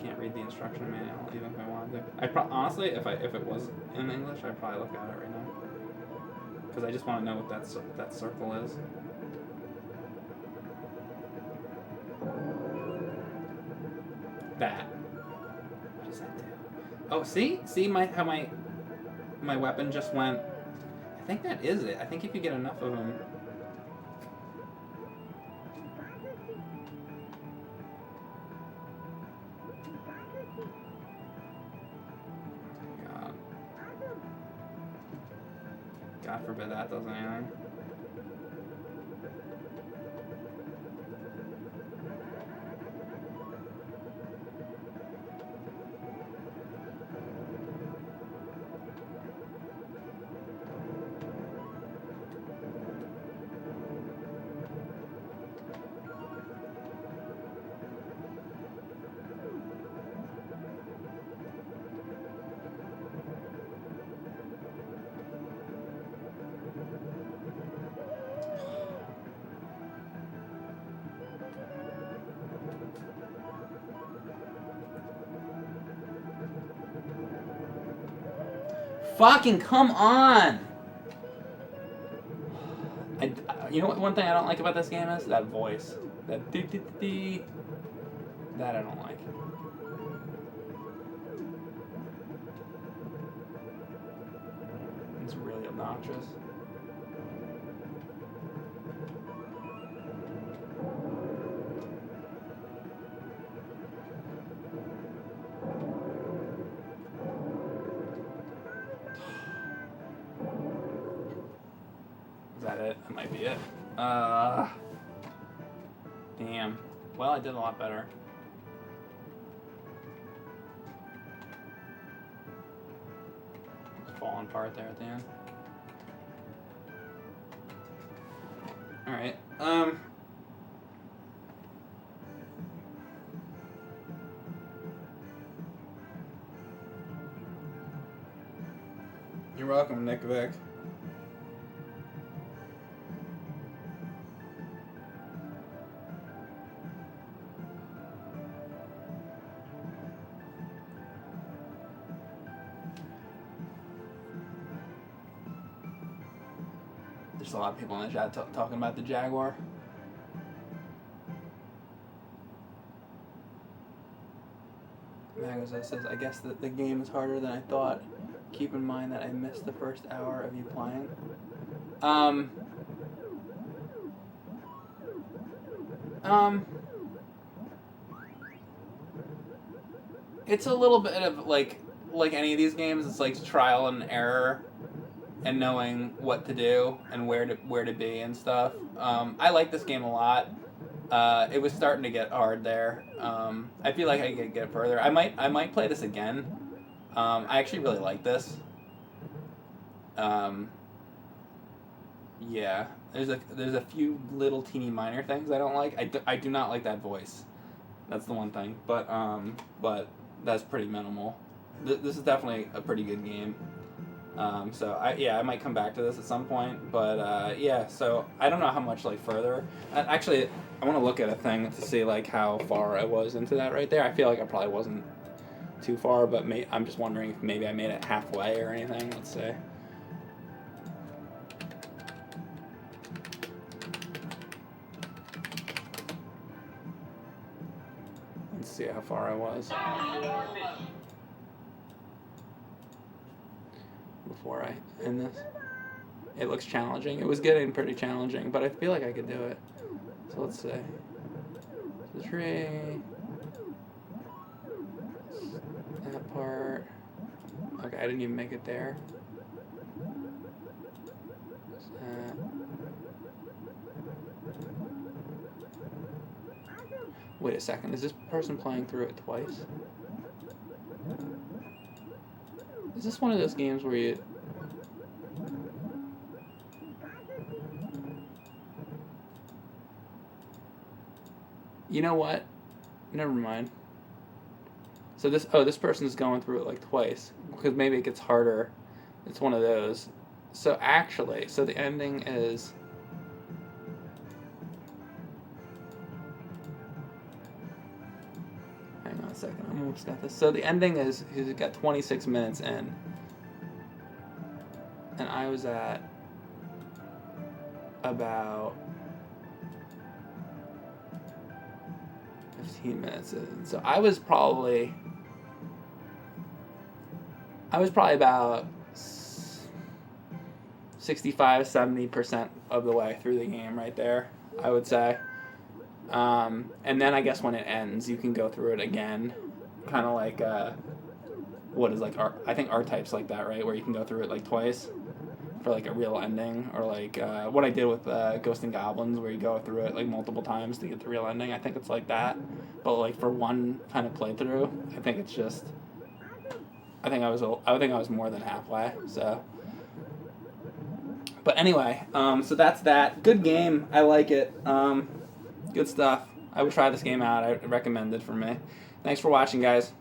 Can't read the instruction manual even if I wanted to. Honestly, if it was in English, I'd probably look at it right now because I just want to know what that circle is. That. What does that do? Oh, see how my weapon just went. I think that is it. I think if you get enough of them. God forbid that does anything. Fucking come on! You know what? One thing I don't like about this game is that voice. That dee-dee-dee. That I don't like. It's really obnoxious. Is that it? That might be it. Damn. Well, I did a lot better. falling apart there at the end. Alright, you're welcome, Nick Vic. There's a lot of people in the chat talking about the Jaguar. Magazine says, I guess that the game is harder than I thought. Keep in mind that I missed the first hour of you playing. It's a little bit of like any of these games, it's like trial and error and knowing what to do and where to be and stuff. I like this game a lot. It was starting to get hard there. I feel like I could get further. I might play this again. I actually really like this. Yeah, there's a few little teeny minor things I don't like. I do not like that voice. That's the one thing. But that's pretty minimal. This is definitely a pretty good game. So I might come back to this at some point, but yeah. So I don't know how much like further. Actually, I want to look at a thing to see like how far I was into that right there. I feel like I probably wasn't too far, but I'm just wondering if maybe I made it halfway or anything. Let's see. Let's see how far I was before I end this. It looks challenging. It was getting pretty challenging, but I feel like I could do it. So let's see. The tree. That part. Okay, I didn't even make it there. Wait a second. Is this person playing through it twice? Is this one of those games where you... You know what? Never mind. So this person's going through it like twice because maybe it gets harder. It's one of those. So actually, the ending is... Hang on a second, I'm almost got this. So the ending is he's got 26 minutes in, and I was at about 15 minutes in. So I was probably about 65-70% of the way through the game right there, I would say. And then I guess when it ends, you can go through it again, kind of like what is like I think R-Type's like that, right? Where you can go through it like twice for like a real ending, or like what I did with Ghosts and Goblins, where you go through it like multiple times to get the real ending. I think it's like that, but like for one kind of playthrough, I think it's just. I think I was more than halfway. So. But anyway, so that's that. Good game. I like it. Good stuff. I would try this game out. I recommend it for me. Thanks for watching, guys.